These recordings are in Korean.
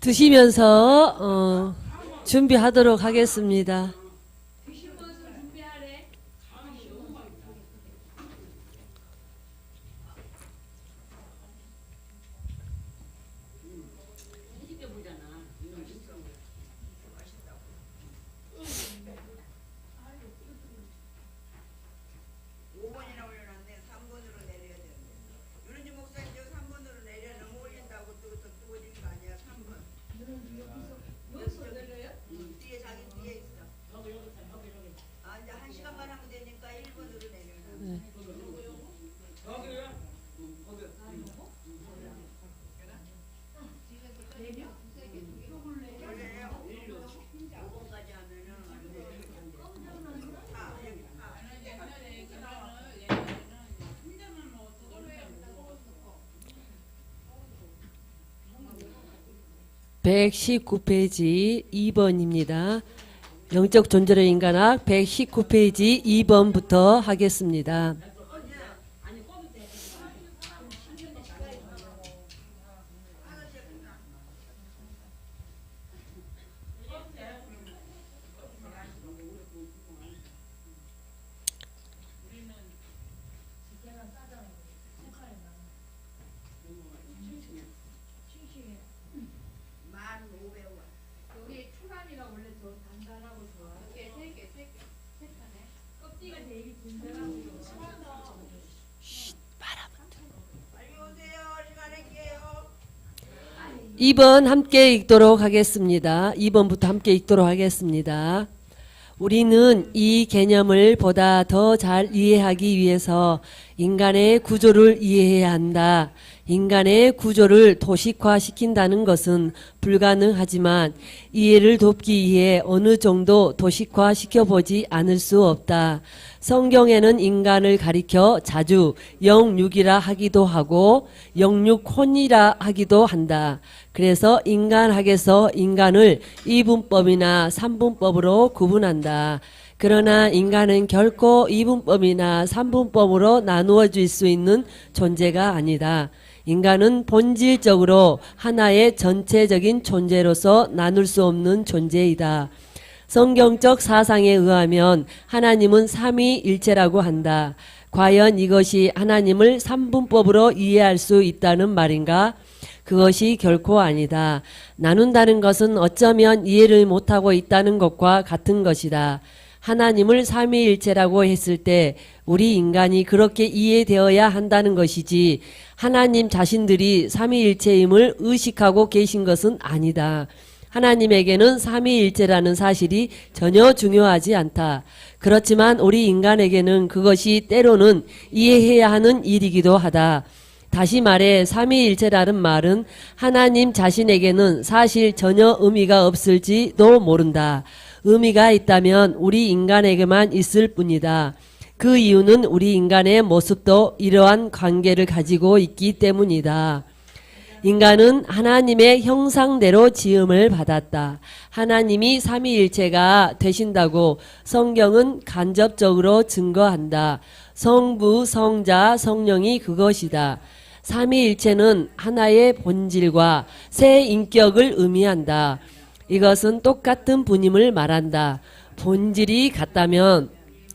드시면서 준비하도록 하겠습니다. (119페이지) 2번입니다. 영적 존재로 인간학 119페이지 2번부터 하겠습니다. 이 번 함께 읽도록 하겠습니다. 2번부터 함께 읽도록 하겠습니다. 우리는 이 개념을 보다 더 잘 이해하기 위해서 인간의 구조를 이해해야 한다. 인간의 구조를 도식화시킨다는 것은 불가능하지만 이해를 돕기 위해 어느 정도 도식화시켜보지 않을 수 없다. 성경에는 인간을 가리켜 자주 영육이라 하기도 하고 영육혼이라 하기도 한다. 그래서 인간학에서 인간을 이분법이나 삼분법으로 구분한다. 그러나 인간은 결코 이분법이나 삼분법으로 나누어질 수 있는 존재가 아니다. 인간은 본질적으로 하나의 전체적인 존재로서 나눌 수 없는 존재이다. 성경적 사상에 의하면 하나님은 삼위일체라고 한다. 과연 이것이 하나님을 삼분법으로 이해할 수 있다는 말인가? 그것이 결코 아니다. 나눈다는 것은 어쩌면 이해를 못하고 있다는 것과 같은 것이다. 하나님을 삼위일체라고 했을 때 우리 인간이 그렇게 이해되어야 한다는 것이지 하나님 자신들이 삼위일체임을 의식하고 계신 것은 아니다. 하나님에게는 삼위일체라는 사실이 전혀 중요하지 않다. 그렇지만 우리 인간에게는 그것이 때로는 이해해야 하는 일이기도 하다. 다시 말해 삼위일체라는 말은 하나님 자신에게는 사실 전혀 의미가 없을지도 모른다. 의미가 있다면 우리 인간에게만 있을 뿐이다. 그 이유는 우리 인간의 모습도 이러한 관계를 가지고 있기 때문이다. 인간은 하나님의 형상대로 지음을 받았다. 하나님이 삼위일체가 되신다고 성경은 간접적으로 증거한다. 성부, 성자, 성령이 그것이다. 삼위일체는 하나의 본질과 새 인격을 의미한다. 이것은 똑같은 분임을 말한다. 본질이 같다면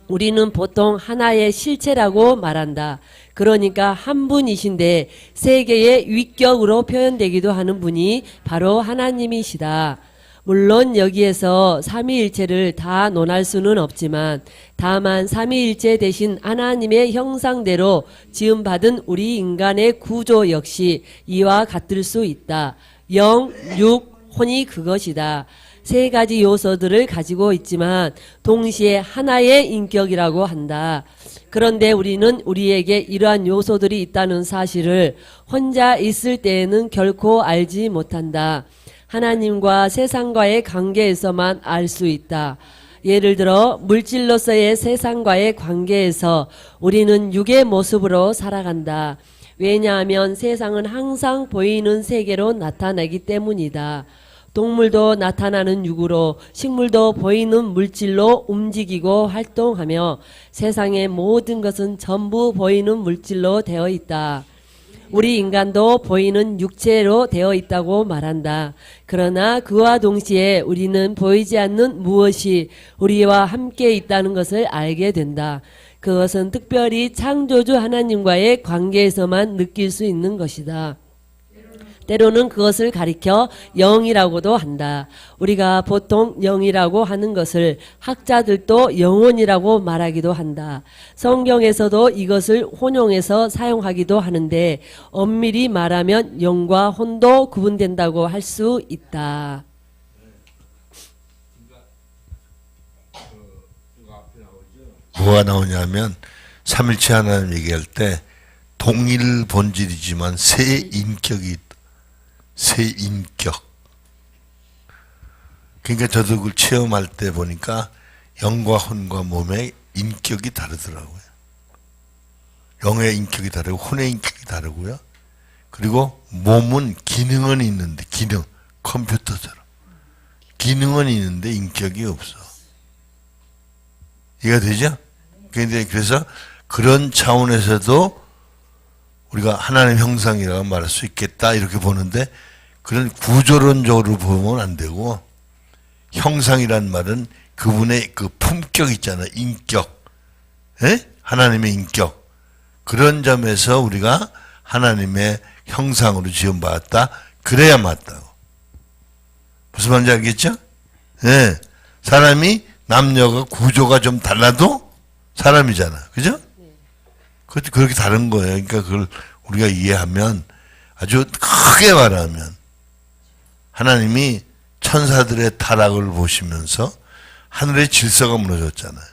우리는 보통 하나의 실체라고 말한다. 그러니까 한 분이신데 세 개의 위격으로 표현되기도 하는 분이 바로 하나님이시다. 물론 여기에서 삼위일체를 다 논할 수는 없지만 다만 삼위일체 대신 하나님의 형상대로 지음받은 우리 인간의 구조 역시 이와 같을 수 있다. 영, 육, 혼이 그것이다. 세 가지 요소들을 가지고 있지만 동시에 하나의 인격이라고 한다. 그런데 우리는 우리에게 이러한 요소들이 있다는 사실을 혼자 있을 때에는 결코 알지 못한다. 하나님과 세상과의 관계에서만 알 수 있다. 예를 들어 물질로서의 세상과의 관계에서 우리는 육의 모습으로 살아간다. 왜냐하면 세상은 항상 보이는 세계로 나타나기 때문이다. 동물도 나타나는 육으로 식물도 보이는 물질로 움직이고 활동하며 세상의 모든 것은 전부 보이는 물질로 되어 있다. 우리 인간도 보이는 육체로 되어 있다고 말한다. 그러나 그와 동시에 우리는 보이지 않는 무엇이 우리와 함께 있다는 것을 알게 된다. 그것은 특별히 창조주 하나님과의 관계에서만 느낄 수 있는 것이다. 때로는 그것을 가리켜 영이라고도 한다. 우리가 보통 영이라고 하는 것을 학자들도 영혼이라고 말하기도 한다. 성경에서도 이것을 혼용해서 사용하기도 하는데 엄밀히 말하면 영과 혼도 구분된다고 할 수 있다. 뭐가 나오냐면 삼일체 하나님 얘기할 때 동일 본질이지만 세 인격이 있다. 세 인격. 그러니까 저도 그걸 체험할 때 보니까 영과 혼과 몸의 인격이 다르더라고요. 영의 인격이 다르고 혼의 인격이 다르고요. 그리고 몸은 기능은 있는데 기능, 컴퓨터처럼 기능은 있는데 인격이 없어. 이해가 되죠? 그래서 그런 차원에서도 우리가 하나님 형상이라고 말할 수 있겠다 이렇게 보는데 그런 구조론적으로 보면 안 되고 형상이란 말은 그분의 그 품격 있잖아요. 인격. 에? 하나님의 인격. 그런 점에서 우리가 하나님의 형상으로 지음받았다. 그래야 맞다고. 무슨 말인지 알겠죠? 예. 사람이 남녀가 구조가 좀 달라도 사람이잖아. 그죠? 그것도 그렇게 다른 거예요. 그러니까 그걸 우리가 이해하면 아주 크게 말하면 하나님이 천사들의 타락을 보시면서 하늘의 질서가 무너졌잖아요.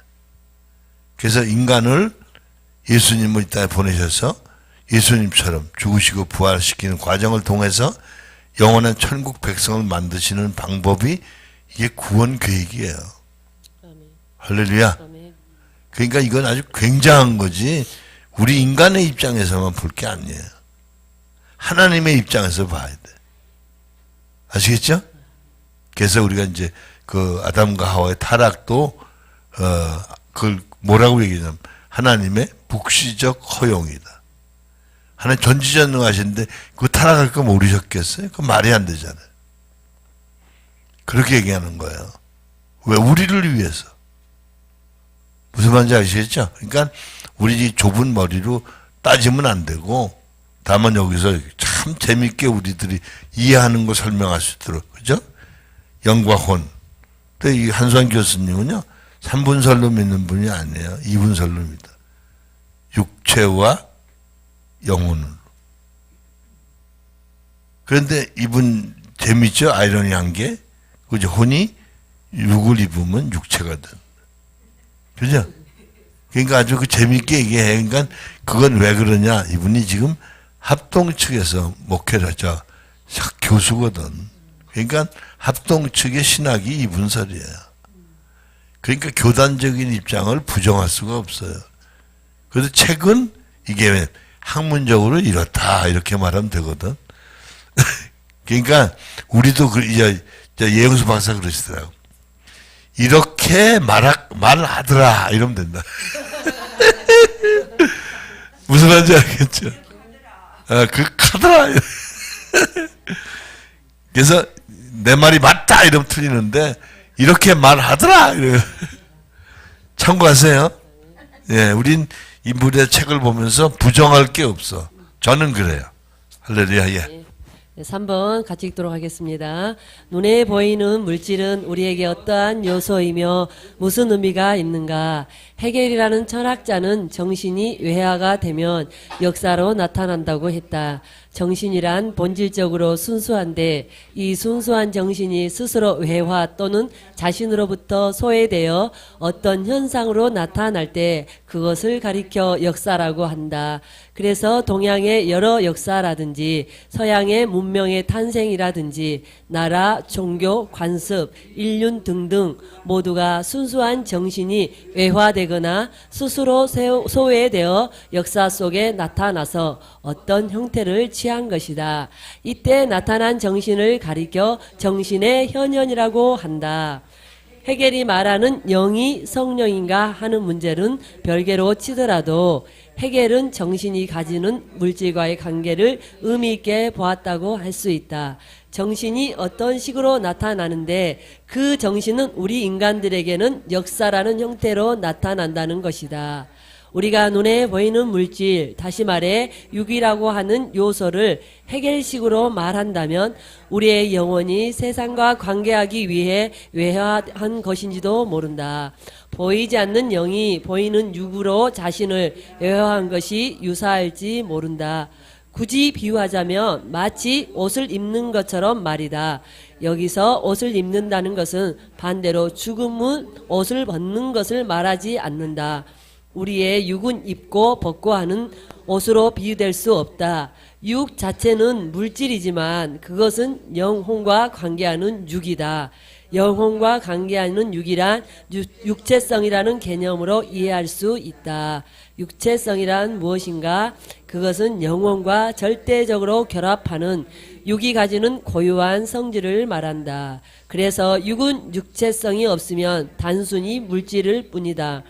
그래서 인간을 예수님을 이따 보내셔서 예수님처럼 죽으시고 부활시키는 과정을 통해서 영원한 천국 백성을 만드시는 방법이 이게 구원 계획이에요. 할렐루야. 그러니까 이건 아주 굉장한 거지 우리 인간의 입장에서만 볼 게 아니에요. 하나님의 입장에서 봐야 돼. 아시겠죠? 그래서 우리가 이제 그 아담과 하와의 타락도 그걸 뭐라고 얘기하냐면 하나님의 묵시적 허용이다. 하나님 전지전능하신데 그거 타락할 거 모르셨겠어요? 그거 말이 안 되잖아요. 그렇게 얘기하는 거예요. 왜? 우리를 위해서. 무슨 말인지 아시겠죠? 그러니까 우리 좁은 머리로 따지면 안 되고 다만 여기서 참 재밌게 우리들이 이해하는 거 설명할 수 있도록 그죠? 영과 혼. 또 이 한수환 교수님은요 3분설로 믿는 분이 아니에요. 2분설로 믿어. 육체와 영혼으로. 그런데 이분 재밌죠? 아이러니한 게 그죠? 혼이 육을 입으면 육체가 된. 그죠? 그러니까 아주 그 재밌게 얘기해. 그러니까 그건 왜 그러냐? 이분이 지금 합동 측에서 목회를 하죠. 교수거든. 그러니까 합동 측의 신학이 이분설이에요. 그러니까 교단적인 입장을 부정할 수가 없어요. 그래서 책은 이게 학문적으로 이렇다 이렇게 말하면 되거든. 그러니까 우리도 이제 예영수 박사 그러시더라고. 이렇게 말하더라 이러면 된다. 무슨 말인지 알겠죠? 극하더라. 그래서 내 말이 맞다 이러면 틀리는데 이렇게 말하더라. 참고하세요. 예, 우린 인물의 책을 보면서 부정할 게 없어. 저는 그래요. 할렐루야. 예. 3번 같이 읽도록 하겠습니다. 눈에 보이는 물질은 우리에게 어떠한 요소이며 무슨 의미가 있는가? 헤겔이라는 철학자는 정신이 외화가 되면 역사로 나타난다고 했다. 정신이란 본질적으로 순수한데 이 순수한 정신이 스스로 외화 또는 자신으로부터 소외되어 어떤 현상으로 나타날 때 그것을 가리켜 역사라고 한다. 그래서 동양의 여러 역사라든지 서양의 문명의 탄생이라든지 나라, 종교, 관습, 인륜 등등 모두가 순수한 정신이 외화되거나 스스로 소외되어 역사 속에 나타나서 어떤 형태를 취한 것이다. 이때 나타난 정신을 가리켜 정신의 현현이라고 한다. 헤겔이 말하는 영이 성령인가 하는 문제는 별개로 치더라도 헤겔은 정신이 가지는 물질과의 관계를 의미 있게 보았다고 할 수 있다. 정신이 어떤 식으로 나타나는데 그 정신은 우리 인간들에게는 역사라는 형태로 나타난다는 것이다. 우리가 눈에 보이는 물질, 다시 말해 육이라고 하는 요소를 헤겔식으로 말한다면 우리의 영혼이 세상과 관계하기 위해 외화한 것인지도 모른다. 보이지 않는 영이 보이는 육으로 자신을 외화한 것이 유사할지 모른다. 굳이 비유하자면 마치 옷을 입는 것처럼 말이다. 여기서 옷을 입는다는 것은 반대로 죽음은 옷을 벗는 것을 말하지 않는다. 우리의 육은 입고 벗고 하는 옷으로 비유될 수 없다. 육 자체는 물질이지만 그것은 영혼과 관계하는 육이다. 영혼과 관계하는 육이란 육체성이라는 개념으로 이해할 수 있다. 육체성이란 무엇인가? 그것은 영혼과 절대적으로 결합하는 육이 가지는 고유한 성질을 말한다. 그래서 육은 육체성이 없으면 단순히 물질일 뿐이다.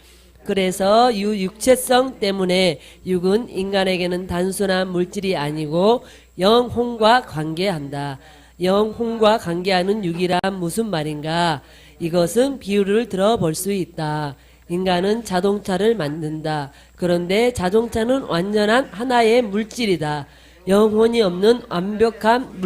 그래서 육체성 때문에 육은 인간에게는 단순한 물질이 아니고 영혼과 관계한다. 영혼과 관계하는 육이란 무슨 말인가? 이것은 비유를 들어볼 수 있다. 인간은 자동차를 만든다. 그런데 자동차는 완전한 하나의 물질이다. 영혼이 없는 완벽한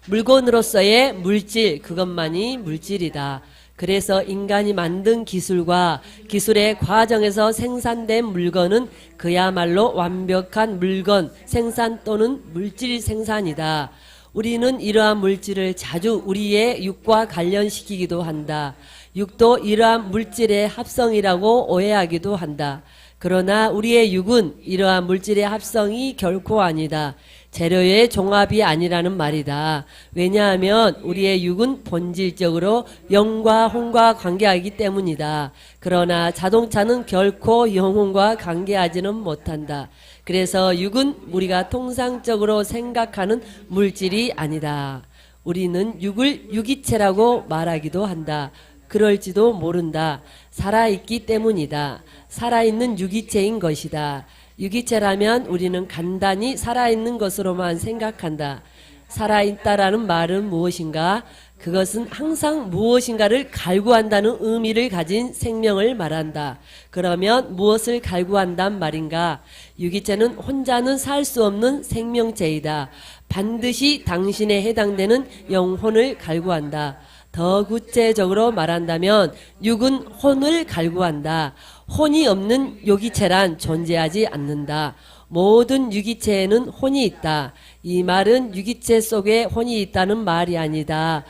물건으로서의 물질, 그것만이 물질이다. 그래서 인간이 만든 기술과 기술의 과정에서 생산된 물건은 그야말로 완벽한 물건 생산 또는 물질 생산이다. 우리는 이러한 물질을 자주 우리의 육과 관련시키기도 한다. 육도 이러한 물질의 합성이라고 오해하기도 한다. 그러나 우리의 육은 이러한 물질의 합성이 결코 아니다. 재료의 종합이 아니라는 말이다. 왜냐하면 우리의 육은 본질적으로 영과 혼과 관계하기 때문이다. 그러나 자동차는 결코 영혼과 관계하지는 못한다. 그래서 육은 우리가 통상적으로 생각하는 물질이 아니다. 우리는 육을 유기체라고 말하기도 한다. 그럴지도 모른다. 살아있기 때문이다. 살아있는 유기체인 것이다. 유기체라면 우리는 간단히 살아있는 것으로만 생각한다. 살아있다라는 말은 무엇인가? 그것은 항상 무엇인가를 갈구한다는 의미를 가진 생명을 말한다. 그러면 무엇을 갈구한단 말인가? 유기체는 혼자는 살 수 없는 생명체이다. 반드시 당신에 해당되는 영혼을 갈구한다. 더 구체적으로 말한다면 육은 혼을 갈구한다. 혼이 없는 유기체란 존재하지 않는다. 모든 유기체에는 혼이 있다. 이 말은 유기체 속에 혼이 있다는 말이 아니다.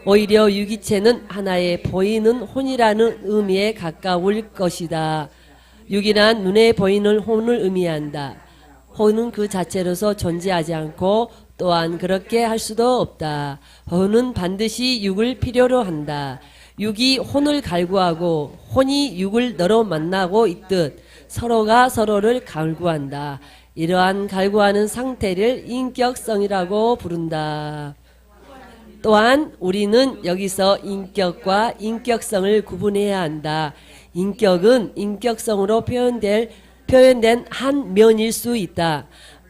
오히려 유기체는 하나의 보이는 혼이라는 의미에 가까울 것이다. 육이란 눈에 보이는 혼을 의미한다. 혼은 그 자체로서 존재하지 않고 또한 그렇게 할 수도 없다. 혼은 반드시 육을 필요로 한다. 육이 혼을 갈구하고 혼이 육을 너로 만나고 있듯 서로가 서로를 갈구한다. 이러한 갈구하는 상태를 인격성이라고 부른다. 또한 우리는 여기서 인격과 인격성을 구분해야 한다. 인격은 인격성으로 표현된 한 면일 수 있다.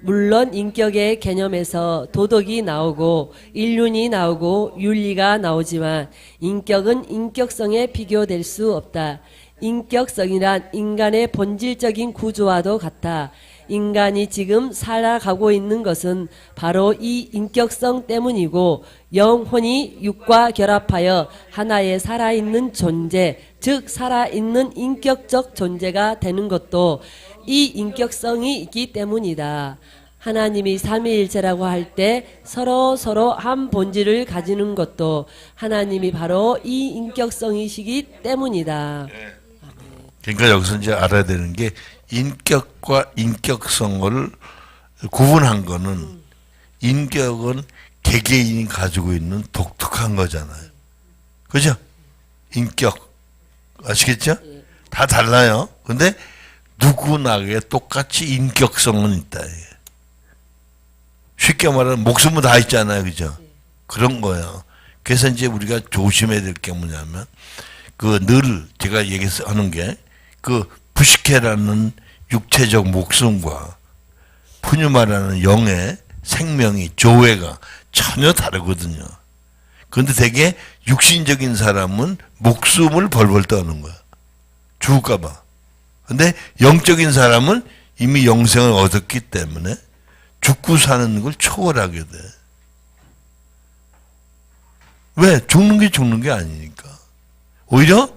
물론 인격의 개념에서 도덕이 나오고 인륜이 나오고 윤리가 나오지만 인격은 인격성에 비교될 수 없다. 인격성이란 인간의 본질적인 구조와도 같아. 인간이 지금 살아가고 있는 것은 바로 이 인격성 때문이고 영혼이 육과 결합하여 하나의 살아있는 존재, 즉 살아있는 인격적 존재가 되는 것도 이 인격성이 있기 때문이다. 하나님이 삼위일체라고 할 때 서로 한 본질을 가지는 것도 하나님이 바로 이 인격성이시기 때문이다. 그러니까 여기서 이제 알아야 되는 게 인격과 인격성을 구분한 거는 인격은 개개인이 가지고 있는 독특한 거잖아요. 그죠? 인격. 아시겠죠? 다 달라요. 근데 누구나게 똑같이 인격성은 있다. 쉽게 말하면 목숨은 다 있잖아요. 그죠? 그런 거예요. 그래서 이제 우리가 조심해야 될 게 뭐냐면 그 늘 제가 얘기하는 게 그 부식해라는 육체적 목숨과 푸뉴마라는 영의 생명이 조회가 전혀 다르거든요. 그런데 되게 육신적인 사람은 목숨을 벌벌 떠는 거야. 죽을까 봐. 근데 영적인 사람은 이미 영생을 얻었기 때문에 죽고 사는 걸 초월하게 돼. 왜? 죽는 게 죽는 게 아니니까. 오히려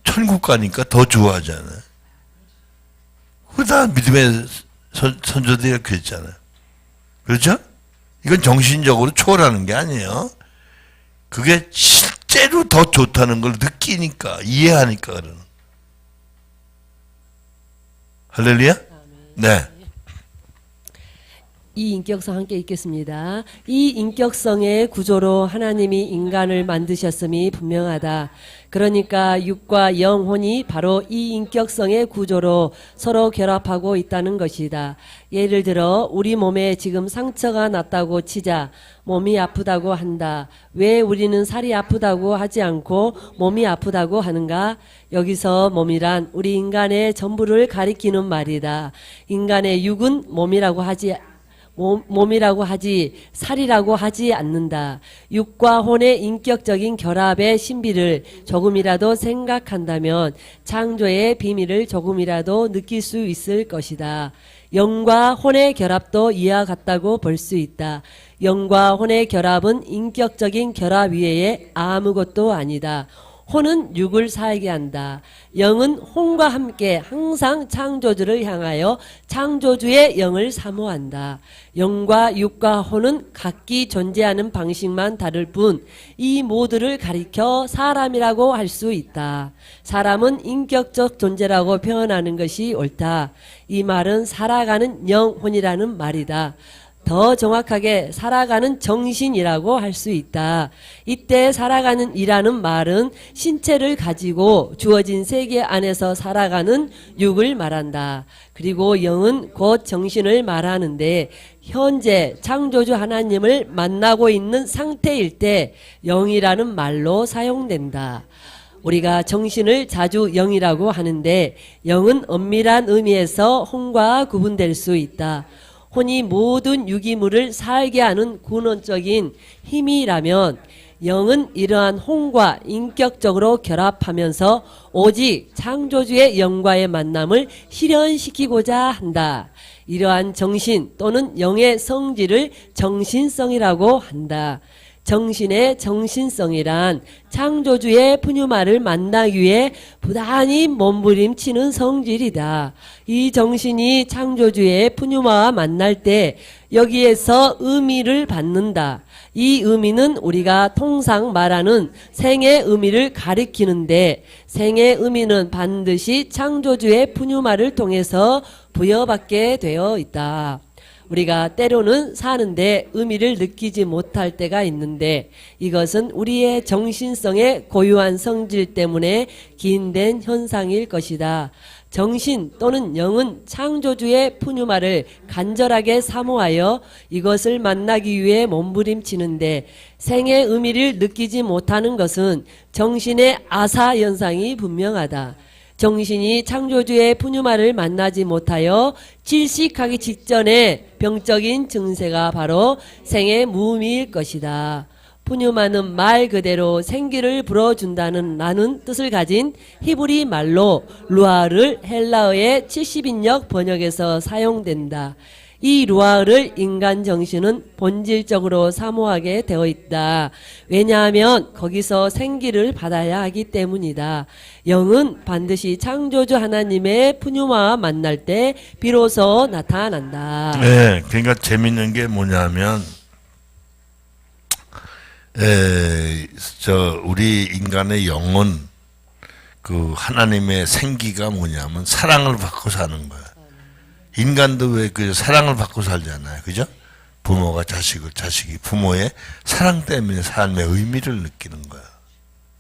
천국 가니까 더 좋아하잖아요. 그거 다 믿음의 선조들이 그랬잖아요. 그렇죠? 이건 정신적으로 초월하는 게 아니에요. 그게 실제로 더 좋다는 걸 느끼니까, 이해하니까 그러는. 할렐루야? 네. 이 인격성 함께 읽겠습니다. 이 인격성의 구조로 하나님이 인간을 만드셨음이 분명하다. 그러니까 육과 영혼이 바로 이 인격성의 구조로 서로 결합하고 있다는 것이다. 예를 들어 우리 몸에 지금 상처가 났다고 치자. 몸이 아프다고 한다. 왜 우리는 살이 아프다고 하지 않고 몸이 아프다고 하는가? 여기서 몸이란 우리 인간의 전부를 가리키는 말이다. 인간의 육은 몸이라고 하지 살이라고 하지 않는다. 육과 혼의 인격적인 결합의 신비를 조금이라도 생각한다면 창조의 비밀을 조금이라도 느낄 수 있을 것이다. 영과 혼의 결합도 이와 같다고 볼 수 있다. 영과 혼의 결합은 인격적인 결합 이외에 아무것도 아니다. 혼은 육을 살게 한다. 영은 혼과 함께 항상 창조주를 향하여 창조주의 영을 사모한다. 영과 육과 혼은 각기 존재하는 방식만 다를 뿐 이 모두를 가리켜 사람이라고 할 수 있다. 사람은 인격적 존재라고 표현하는 것이 옳다. 이 말은 살아가는 영혼이라는 말이다. 더 정확하게 살아가는 정신이라고 할 수 있다. 이때 살아가는 이라는 말은 신체를 가지고 주어진 세계 안에서 살아가는 육을 말한다. 그리고 영은 곧 정신을 말하는데 현재 창조주 하나님을 만나고 있는 상태일 때 영이라는 말로 사용된다. 우리가 정신을 자주 영이라고 하는데 영은 엄밀한 의미에서 혼과 구분될 수 있다. 혼이 모든 유기물을 살게 하는 근원적인 힘이라면 영은 이러한 혼과 인격적으로 결합하면서 오직 창조주의 영과의 만남을 실현시키고자 한다. 이러한 정신 또는 영의 성질을 정신성이라고 한다. 정신의 정신성이란 창조주의 푸뉴마를 만나기 위해 부단히 몸부림치는 성질이다. 이 정신이 창조주의 푸뉴마와 만날 때 여기에서 의미를 받는다. 이 의미는 우리가 통상 말하는 생의 의미를 가리키는데 생의 의미는 반드시 창조주의 푸뉴마를 통해서 부여받게 되어 있다. 우리가 때로는 사는데 의미를 느끼지 못할 때가 있는데 이것은 우리의 정신성의 고유한 성질 때문에 기인된 현상일 것이다. 정신 또는 영은 창조주의 푸뉴마를 간절하게 사모하여 이것을 만나기 위해 몸부림치는데 생의 의미를 느끼지 못하는 것은 정신의 아사 현상이 분명하다. 정신이 창조주의 푸뉴마를 만나지 못하여 질식하기 직전에 병적인 증세가 바로 생의 무의미일 것이다. 푸뉴마는 말 그대로 생기를 불어준다는 라는 뜻을 가진 히브리 말로 루아를 헬라어의 70인역 번역에서 사용된다. 이 루아를 인간 정신은 본질적으로 사모하게 되어 있다. 왜냐하면 거기서 생기를 받아야 하기 때문이다. 영은 반드시 창조주 하나님의 푸뉴마와 만날 때 비로소 나타난다. 네, 그러니까 재밌는 게 뭐냐면 우리 인간의 영은 그 하나님의 생기가 뭐냐면 사랑을 받고 사는 거야. 인간도 왜 그 사랑을 받고 살잖아요. 그죠? 부모가 자식을, 자식이 부모의 사랑 때문에 삶의 의미를 느끼는 거야.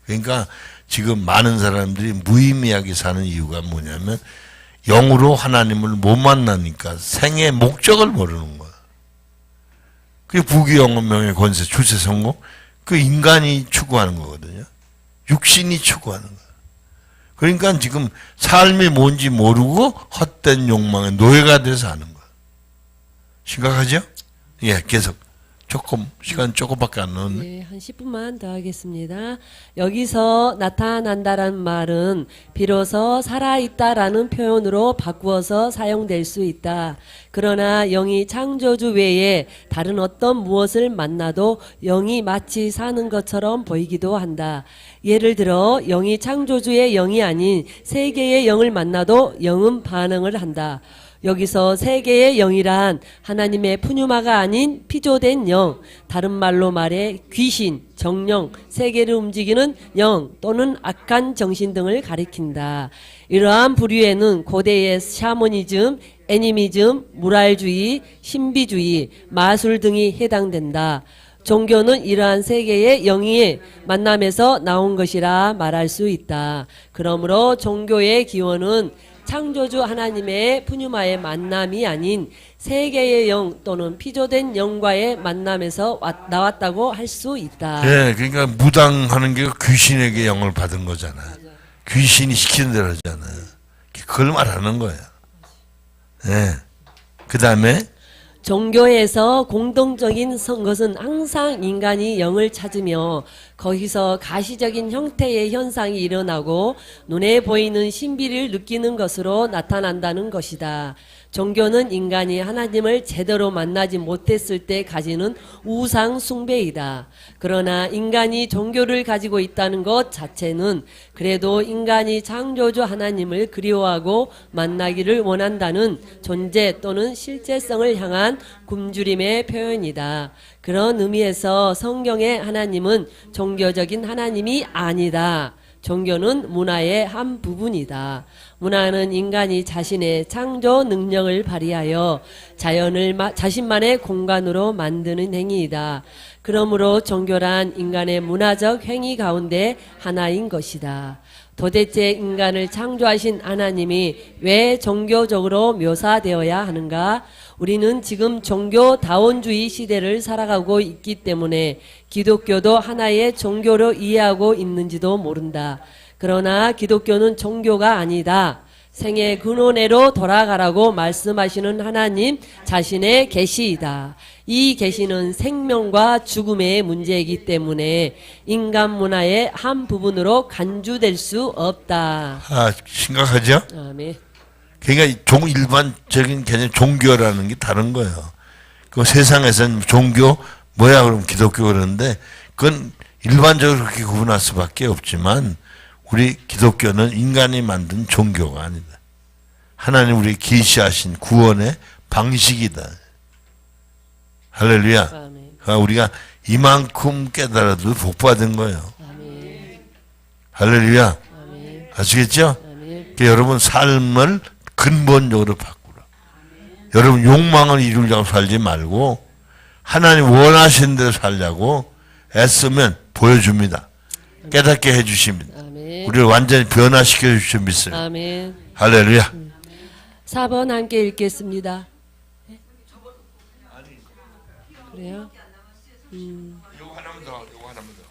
그러니까 지금 많은 사람들이 무의미하게 사는 이유가 뭐냐면 영으로 하나님을 못 만나니까 생의 목적을 모르는 거야. 그게 부귀영혼 명예 권세 출세 성공 그 인간이 추구하는 거거든요. 육신이 추구하는 거예요. 그러니까 지금 삶이 뭔지 모르고 헛된 욕망의 노예가 돼서 하는 거예요. 심각하죠? 예, 계속. 시간 조금밖에 안 남았네. 네, 한 10분만 더 하겠습니다. 여기서 나타난다라는 말은 비로소 살아있다라는 표현으로 바꾸어서 사용될 수 있다. 그러나 영이 창조주 외에 다른 어떤 무엇을 만나도 영이 마치 사는 것처럼 보이기도 한다. 예를 들어 영이 창조주의 영이 아닌 세계의 영을 만나도 영은 반응을 한다. 여기서 세계의 영이란 하나님의 푸뉴마가 아닌 피조된 영, 다른 말로 말해 귀신, 정령, 세계를 움직이는 영 또는 악한 정신 등을 가리킨다. 이러한 부류에는 고대의 샤머니즘, 애니미즘, 무랄주의, 신비주의, 마술 등이 해당된다. 종교는 이러한 세계의 영의 만남에서 나온 것이라 말할 수 있다. 그러므로 종교의 기원은 창조주 하나님의 푸뉴마의 만남이 아닌 세계의 영 또는 피조된 영과의 만남에서 나왔다고 할 수 있다. 예, 그러니까 무당하는 게 귀신에게 영을 받은 거잖아요. 귀신이 시키는 대로 하잖아요. 그걸 말하는 거예요. 예. 그 다음에 종교에서 공동적인 것은 항상 인간이 영을 찾으며 거기서 가시적인 형태의 현상이 일어나고 눈에 보이는 신비를 느끼는 것으로 나타난다는 것이다. 종교는 인간이 하나님을 제대로 만나지 못했을 때 가지는 우상 숭배이다. 그러나 인간이 종교를 가지고 있다는 것 자체는 그래도 인간이 창조주 하나님을 그리워하고 만나기를 원한다는 존재 또는 실제성을 향한 굶주림의 표현이다. 그런 의미에서 성경의 하나님은 종교적인 하나님이 아니다. 종교는 문화의 한 부분이다. 문화는 인간이 자신의 창조 능력을 발휘하여 자연을 자신만의 공간으로 만드는 행위이다. 그러므로 종교란 인간의 문화적 행위 가운데 하나인 것이다. 도대체 인간을 창조하신 하나님이 왜 종교적으로 묘사되어야 하는가? 우리는 지금 종교다원주의 시대를 살아가고 있기 때문에 기독교도 하나의 종교로 이해하고 있는지도 모른다. 그러나 기독교는 종교가 아니다. 생의 근원에로 돌아가라고 말씀하시는 하나님 자신의 계시이다. 이 계시는 생명과 죽음의 문제이기 때문에 인간 문화의 한 부분으로 간주될 수 없다. 심각하죠? 아멘. 그러니까 일반적인 개념 종교라는 게 다른 거예요. 그 세상에서는 종교 뭐야 그러면 기독교 그러는데 그건 일반적으로 그렇게 구분할 수밖에 없지만 우리 기독교는 인간이 만든 종교가 아니다. 하나님 우리 계시하신 구원의 방식이다. 할렐루야. 아멘. 그러니까 우리가 이만큼 깨달아도 복받은 거예요. 아멘. 할렐루야. 아멘. 아시겠죠? 아멘. 그러니까 여러분 삶을 근본적으로 바꾸라. 여러분 욕망을 이루려고 살지 말고 하나님 원하시는 대로 살려고 애쓰면 보여줍니다. 깨닫게 해주십니다. 아멘. 우리를 완전히 변화시켜 주실 믿습니다. 아멘. 할렐루야. 4번 함께 읽겠습니다. 그래요? 요거 하나만 더, 요거 하나만 더.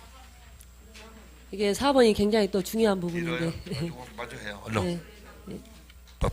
이게 4번이 굉장히 또 중요한 부분인데. 요거 마저 해요. 얼른. 네.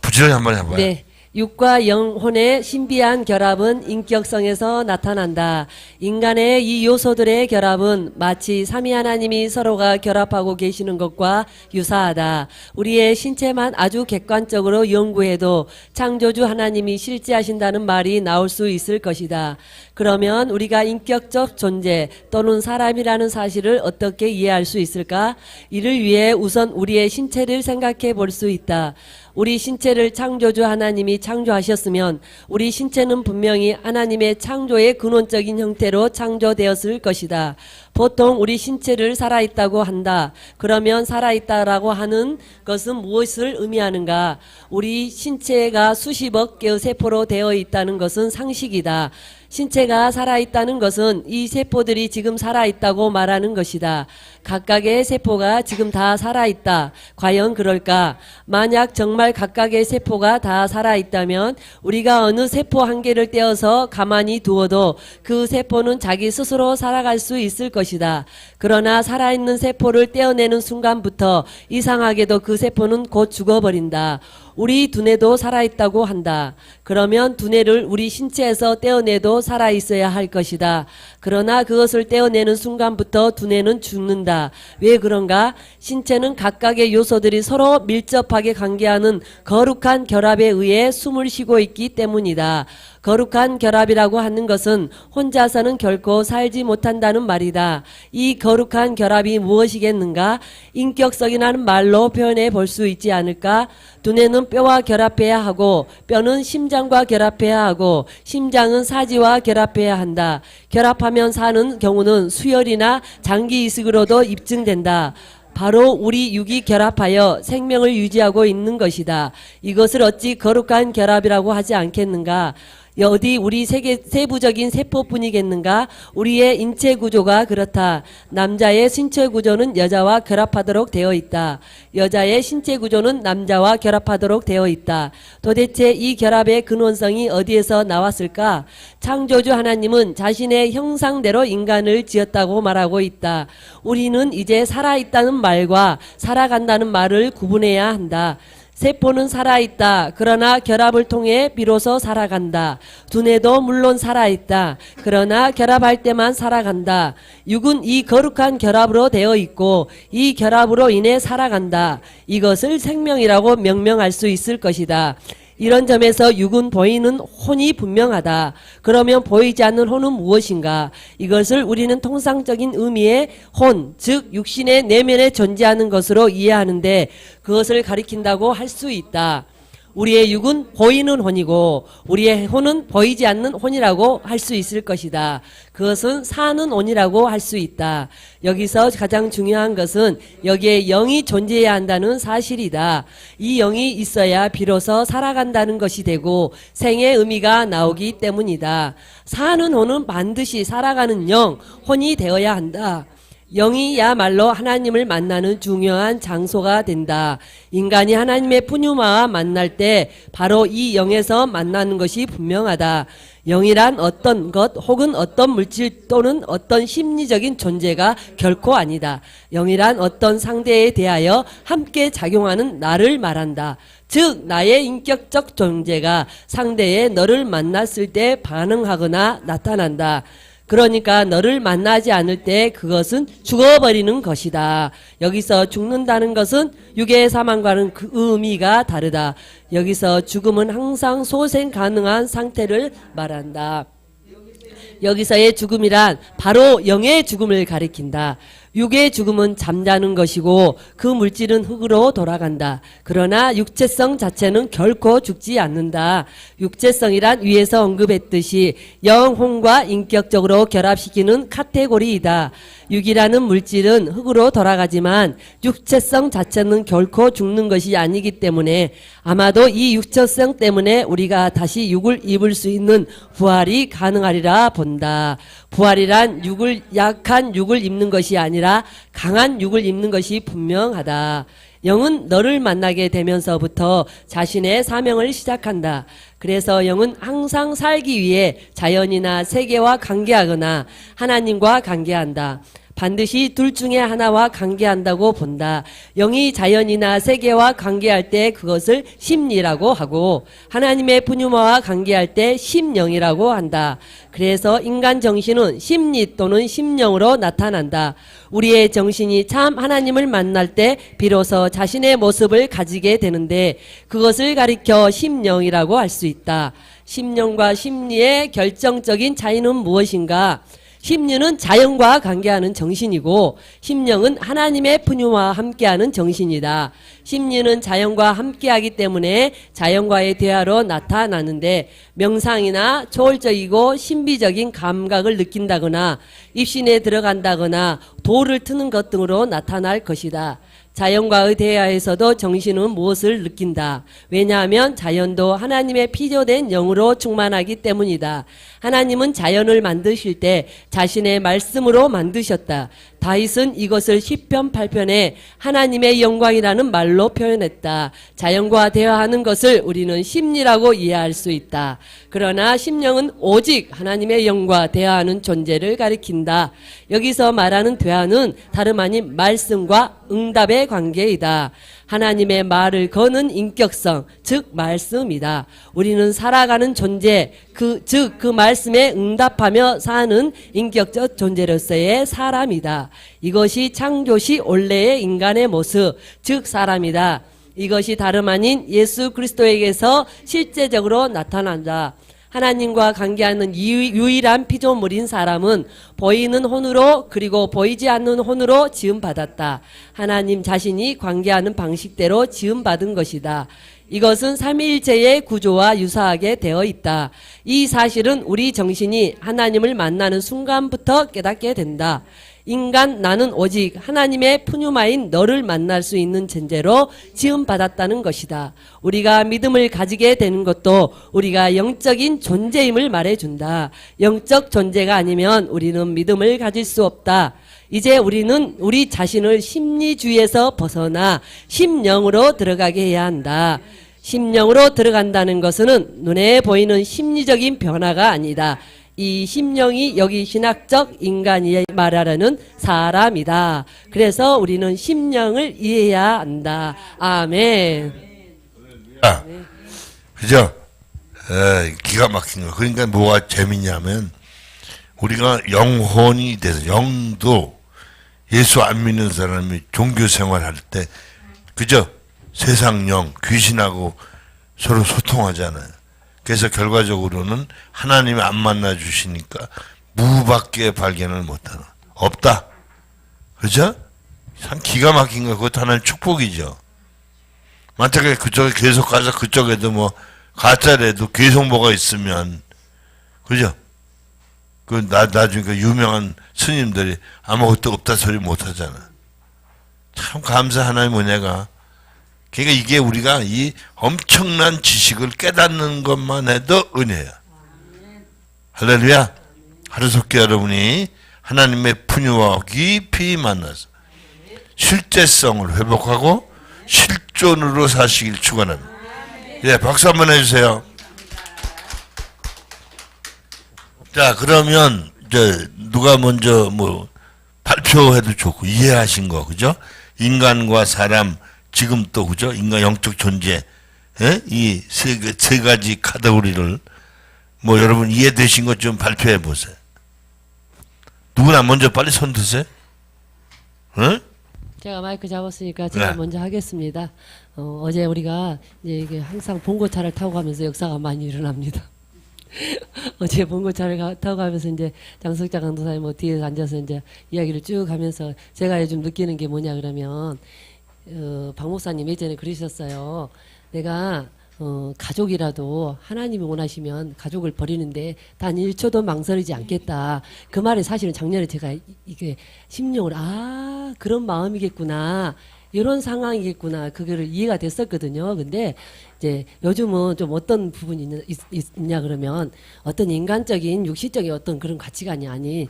부지런히 한번 해봐요. 네. 육과 영혼의 신비한 결합은 인격성에서 나타난다. 인간의 이 요소들의 결합은 마치 삼위 하나님이 서로가 결합하고 계시는 것과 유사하다. 우리의 신체만 아주 객관적으로 연구해도 창조주 하나님이 실제하신다는 말이 나올 수 있을 것이다. 그러면 우리가 인격적 존재 또는 사람이라는 사실을 어떻게 이해할 수 있을까? 이를 위해 우선 우리의 신체를 생각해 볼 수 있다. 우리 신체를 창조주 하나님이 창조하셨으면 우리 신체는 분명히 하나님의 창조의 근원적인 형태로 창조되었을 것이다. 보통 우리 신체를 살아있다고 한다. 그러면 살아있다라고 하는 것은 무엇을 의미하는가? 우리 신체가 수십억 개의 세포로 되어 있다는 것은 상식이다. 신체가 살아있다는 것은 이 세포들이 지금 살아있다고 말하는 것이다. 각각의 세포가 지금 다 살아있다. 과연 그럴까? 만약 정말 각각의 세포가 다 살아있다면 우리가 어느 세포 한 개를 떼어서 가만히 두어도 그 세포는 자기 스스로 살아갈 수 있을 것이다. 그러나 살아있는 세포를 떼어내는 순간부터 이상하게도 그 세포는 곧 죽어버린다. 우리 두뇌도 살아있다고 한다. 그러면 두뇌를 우리 신체에서 떼어내도 살아있어야 할 것이다. 그러나 그것을 떼어내는 순간부터 두뇌는 죽는다. 왜 그런가? 신체는 각각의 요소들이 서로 밀접하게 관계하는 거룩한 결합에 의해 숨을 쉬고 있기 때문이다. 거룩한 결합이라고 하는 것은 혼자서는 결코 살지 못한다는 말이다. 이 거룩한 결합이 무엇이겠는가? 인격성이라는 말로 표현해 볼 수 있지 않을까? 두뇌는 뼈와 결합해야 하고 뼈는 심장과 결합해야 하고 심장은 사지와 결합해야 한다. 결합하면 사는 경우는 수혈이나 장기 이식으로도 입증된다. 바로 우리 육이 결합하여 생명을 유지하고 있는 것이다. 이것을 어찌 거룩한 결합이라고 하지 않겠는가? 어디 우리 세부적인 세포뿐이겠는가? 우리의 인체 구조가 그렇다. 남자의 신체 구조는 여자와 결합하도록 되어 있다. 여자의 신체 구조는 남자와 결합하도록 되어 있다. 도대체 이 결합의 근원성이 어디에서 나왔을까? 창조주 하나님은 자신의 형상대로 인간을 지었다고 말하고 있다. 우리는 이제 살아있다는 말과 살아간다는 말을 구분해야 한다. 세포는 살아있다. 그러나 결합을 통해 비로소 살아간다. 두뇌도 물론 살아있다. 그러나 결합할 때만 살아간다. 육은 이 거룩한 결합으로 되어 있고 이 결합으로 인해 살아간다. 이것을 생명이라고 명명할 수 있을 것이다. 이런 점에서 육은 보이는 혼이 분명하다. 그러면 보이지 않는 혼은 무엇인가? 이것을 우리는 통상적인 의미의 혼, 즉 육신의 내면에 존재하는 것으로 이해하는데 그것을 가리킨다고 할 수 있다. 우리의 육은 보이는 혼이고 우리의 혼은 보이지 않는 혼이라고 할 수 있을 것이다. 그것은 사는 혼이라고 할 수 있다. 여기서 가장 중요한 것은 여기에 영이 존재해야 한다는 사실이다. 이 영이 있어야 비로소 살아간다는 것이 되고 생의 의미가 나오기 때문이다. 사는 혼은 반드시 살아가는 영, 혼이 되어야 한다. 영이야말로 하나님을 만나는 중요한 장소가 된다. 인간이 하나님의 푸뉴마와 만날 때 바로 이 영에서 만나는 것이 분명하다. 영이란 어떤 것 혹은 어떤 물질 또는 어떤 심리적인 존재가 결코 아니다. 영이란 어떤 상대에 대하여 함께 작용하는 나를 말한다. 즉 나의 인격적 존재가 상대의 너를 만났을 때 반응하거나 나타난다. 그러니까 너를 만나지 않을 때 그것은 죽어버리는 것이다. 여기서 죽는다는 것은 육의 사망과는 그 의미가 다르다. 여기서 죽음은 항상 소생 가능한 상태를 말한다. 여기서의 죽음이란 바로 영의 죽음을 가리킨다. 육의 죽음은 잠자는 것이고 그 물질은 흙으로 돌아간다. 그러나 육체성 자체는 결코 죽지 않는다. 육체성이란 위에서 언급했듯이 영혼과 인격적으로 결합시키는 카테고리이다. 육이라는 물질은 흙으로 돌아가지만 육체성 자체는 결코 죽는 것이 아니기 때문에 아마도 이 육체성 때문에 우리가 다시 육을 입을 수 있는 부활이 가능하리라 본다. 부활이란 약한 육을 입는 것이 아니라 강한 육을 입는 것이 분명하다. 영은 너를 만나게 되면서부터 자신의 사명을 시작한다. 그래서 영은 항상 살기 위해 자연이나 세계와 관계하거나 하나님과 관계한다. 반드시 둘 중에 하나와 관계한다고 본다. 영이 자연이나 세계와 관계할 때 그것을 심리라고 하고 하나님의 푸뉴마와 관계할 때 심령이라고 한다. 그래서 인간 정신은 심리 또는 심령으로 나타난다. 우리의 정신이 참 하나님을 만날 때 비로소 자신의 모습을 가지게 되는데 그것을 가리켜 심령이라고 할 수 있다. 심령과 심리의 결정적인 차이는 무엇인가? 심리는 자연과 관계하는 정신이고 심령은 하나님의 푸뉴와 함께하는 정신이다. 심리는 자연과 함께하기 때문에 자연과의 대화로 나타나는데 명상이나 초월적이고 신비적인 감각을 느낀다거나 입신에 들어간다거나 도를 트는 것 등으로 나타날 것이다. 자연과의 대화에서도 정신은 무엇을 느낀다. 왜냐하면 자연도 하나님의 피조된 영으로 충만하기 때문이다. 하나님은 자연을 만드실 때 자신의 말씀으로 만드셨다. 다윗은 이것을 시편 8편에 하나님의 영광이라는 말로 표현했다. 자연과 대화하는 것을 우리는 심리라고 이해할 수 있다. 그러나 심령은 오직 하나님의 영과 대화하는 존재를 가리킨다. 여기서 말하는 대화는 다름 아닌 말씀과 응답의 관계이다. 하나님의 말을 거는 인격성, 즉 말씀이다. 우리는 살아가는 존재, 즉 그 말씀에 응답하며 사는 인격적 존재로서의 사람이다. 이것이 창조시 원래의 인간의 모습, 즉 사람이다. 이것이 다름 아닌 예수 그리스도에게서 실제적으로 나타난다. 하나님과 관계하는 유일한 피조물인 사람은 보이는 혼으로 그리고 보이지 않는 혼으로 지음받았다. 하나님 자신이 관계하는 방식대로 지음받은 것이다. 이것은 삼위일체의 구조와 유사하게 되어 있다. 이 사실은 우리 정신이 하나님을 만나는 순간부터 깨닫게 된다. 인간 나는 오직 하나님의 푸뉴마인 너를 만날 수 있는 존재로 지음받았다는 것이다. 우리가 믿음을 가지게 되는 것도 우리가 영적인 존재임을 말해준다. 영적 존재가 아니면 우리는 믿음을 가질 수 없다. 이제 우리는 우리 자신을 심리주의에서 벗어나 심령으로 들어가게 해야 한다. 심령으로 들어간다는 것은 눈에 보이는 심리적인 변화가 아니다. 이 심령이 여기 신학적 인간이 말하려는 사람이다. 그래서 우리는 심령을 이해해야 한다. 아멘. 그죠? 기가 막힌 거. 그러니까 뭐가 재밌냐면 우리가 영혼이 돼서 영도 예수 안 믿는 사람이 종교 생활할 때 그죠? 세상 영, 귀신하고 서로 소통하잖아요. 그래서 결과적으로는 하나님이 안 만나 주시니까 무밖에 발견을 못하는 없다. 그죠? 참 기가 막힌 거. 그것도 하나의 축복이죠. 만약에 그쪽에 계속 가서 그쪽에도 뭐 가짜라도 계속 뭐가 있으면 그죠? 그 나중에 그 유명한 스님들이 아무것도 없다 소리 못 하잖아. 참 감사하나의 뭐냐가. 그러니까 이게 우리가 이 엄청난 지식을 깨닫는 것만 해도 은혜야. 할렐루야. 하루속히 여러분이 하나님의 푸뉴와 깊이 만나서 실제성을 회복하고 실존으로 사시길 축원합니다. 예, 박수 한번 해주세요. 자, 그러면 이제 누가 먼저 뭐 발표해도 좋고 이해하신 거 그죠? 인간과 사람 지금 또 그죠? 인간 영적 존재 이 세 가지 카테고리를 뭐 여러분 이해되신 것 좀 발표해 보세요. 누구나 먼저 빨리 손 드세요. 응? 제가 마이크 잡았으니까 제가 네. 먼저 하겠습니다. 어제 우리가 이제 이게 항상 봉고차를 타고 가면서 역사가 많이 일어납니다. 어제 봉고차를 타고 가면서 이제 장석자 강도사님 뭐 뒤에 앉아서 이제 이야기를 쭉 하면서 제가 요즘 느끼는 게 뭐냐 그러면 박 목사님 예전에 그러셨어요. 내가 가족이라도 하나님이 원하시면 가족을 버리는데 단 1초도 망설이지 않겠다. 그 말이 사실은 작년에 제가 이게 심령을 그런 마음이겠구나. 이런 상황이겠구나. 그거를 이해가 됐었거든요. 근데 이제 요즘은 좀 어떤 부분이 있냐 그러면 어떤 인간적인 육신적인 어떤 그런 가치관이 아닌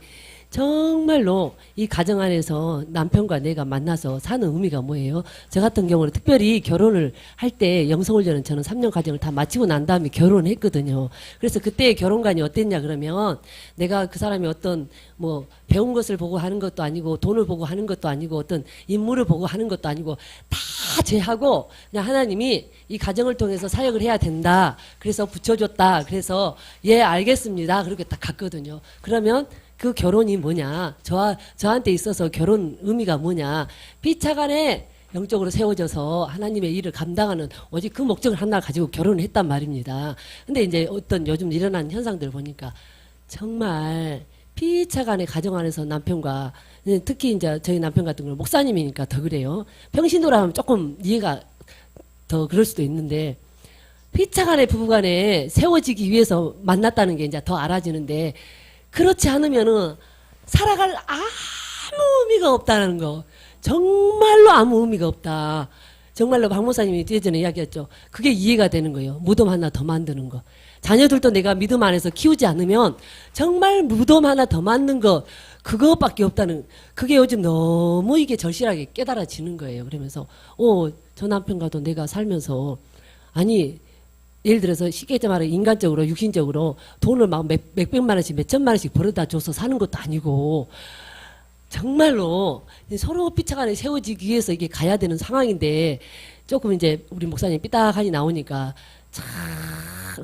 정말로 이 가정 안에서 남편과 내가 만나서 사는 의미가 뭐예요? 저 같은 경우는 특별히 결혼을 할 때 영성훈련은 저는 3년 과정을 다 마치고 난 다음에 결혼을 했거든요. 그래서 그때의 결혼관이 어땠냐 그러면 내가 그 사람이 어떤 뭐 배운 것을 보고 하는 것도 아니고 돈을 보고 하는 것도 아니고 어떤 인물을 보고 하는 것도 아니고 다 제하고 그냥 하나님이 이 가정을 통해서 사역을 해야 된다. 그래서 붙여줬다. 그래서 예 알겠습니다. 그렇게 딱 갔거든요. 그러면 그 결혼이 뭐냐? 저한테 있어서 결혼 의미가 뭐냐? 피차간에 영적으로 세워져서 하나님의 일을 감당하는 오직 그 목적을 하나 가지고 결혼을 했단 말입니다. 근데 이제 어떤 요즘 일어난 현상들 보니까 정말 피차간의 가정 안에서 남편과 특히 이제 저희 남편 같은 경우는 목사님이니까 더 그래요. 평신도라 하면 조금 이해가 더 그럴 수도 있는데 피차간의 부부간에 세워지기 위해서 만났다는 게 이제 더 알아지는데 그렇지 않으면은 살아갈 아무 의미가 없다는 거. 정말로 아무 의미가 없다. 정말로 박 목사님이 예전에 이야기했죠. 그게 이해가 되는 거예요. 무덤 하나 더 만드는 거. 자녀들도 내가 믿음 안에서 키우지 않으면 정말 무덤 하나 더 만든 거 그것밖에 없다는, 그게 요즘 너무 이게 절실하게 깨달아지는 거예요. 그러면서 저 남편과도 내가 살면서, 아니 예를 들어서 쉽게 말해 인간적으로 육신적으로 돈을 막 몇백만 원씩 몇천만 원씩 벌어다 줘서 사는 것도 아니고 정말로 서로 삐쳐간에 세워지기 위해서 이게 가야 되는 상황인데, 조금 이제 우리 목사님 삐딱하니 나오니까 참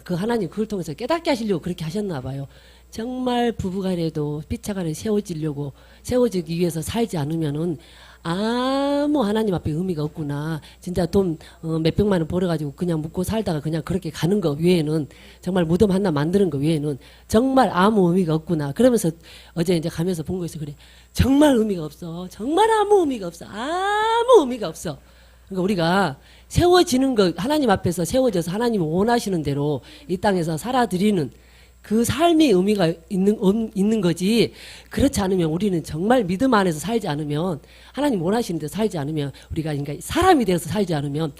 그 하나님 그걸 통해서 깨닫게 하시려고 그렇게 하셨나 봐요. 정말 부부간에도 삐쳐간에 세워지기 위해서 살지 않으면은 아무 하나님 앞에 의미가 없구나. 진짜 돈 몇백만 원 벌어가지고 그냥 묵고 살다가 그냥 그렇게 가는 거 외에는, 정말 무덤 하나 만드는 거 외에는 정말 아무 의미가 없구나. 그러면서 어제 이제 가면서 본 거에서 그래. 정말 의미가 없어. 정말 아무 의미가 없어. 아무 의미가 없어. 그러니까 우리가 세워지는 거, 하나님 앞에서 세워져서 하나님 원하시는 대로 이 땅에서 살아드리는 그 삶의 의미가 있는 거지. 그렇지 않으면 우리는 정말 믿음 안에서 살지 않으면, 하나님 원하시는 대로 살지 않으면, 우리가 그러니까 사람이 되어서 살지 않으면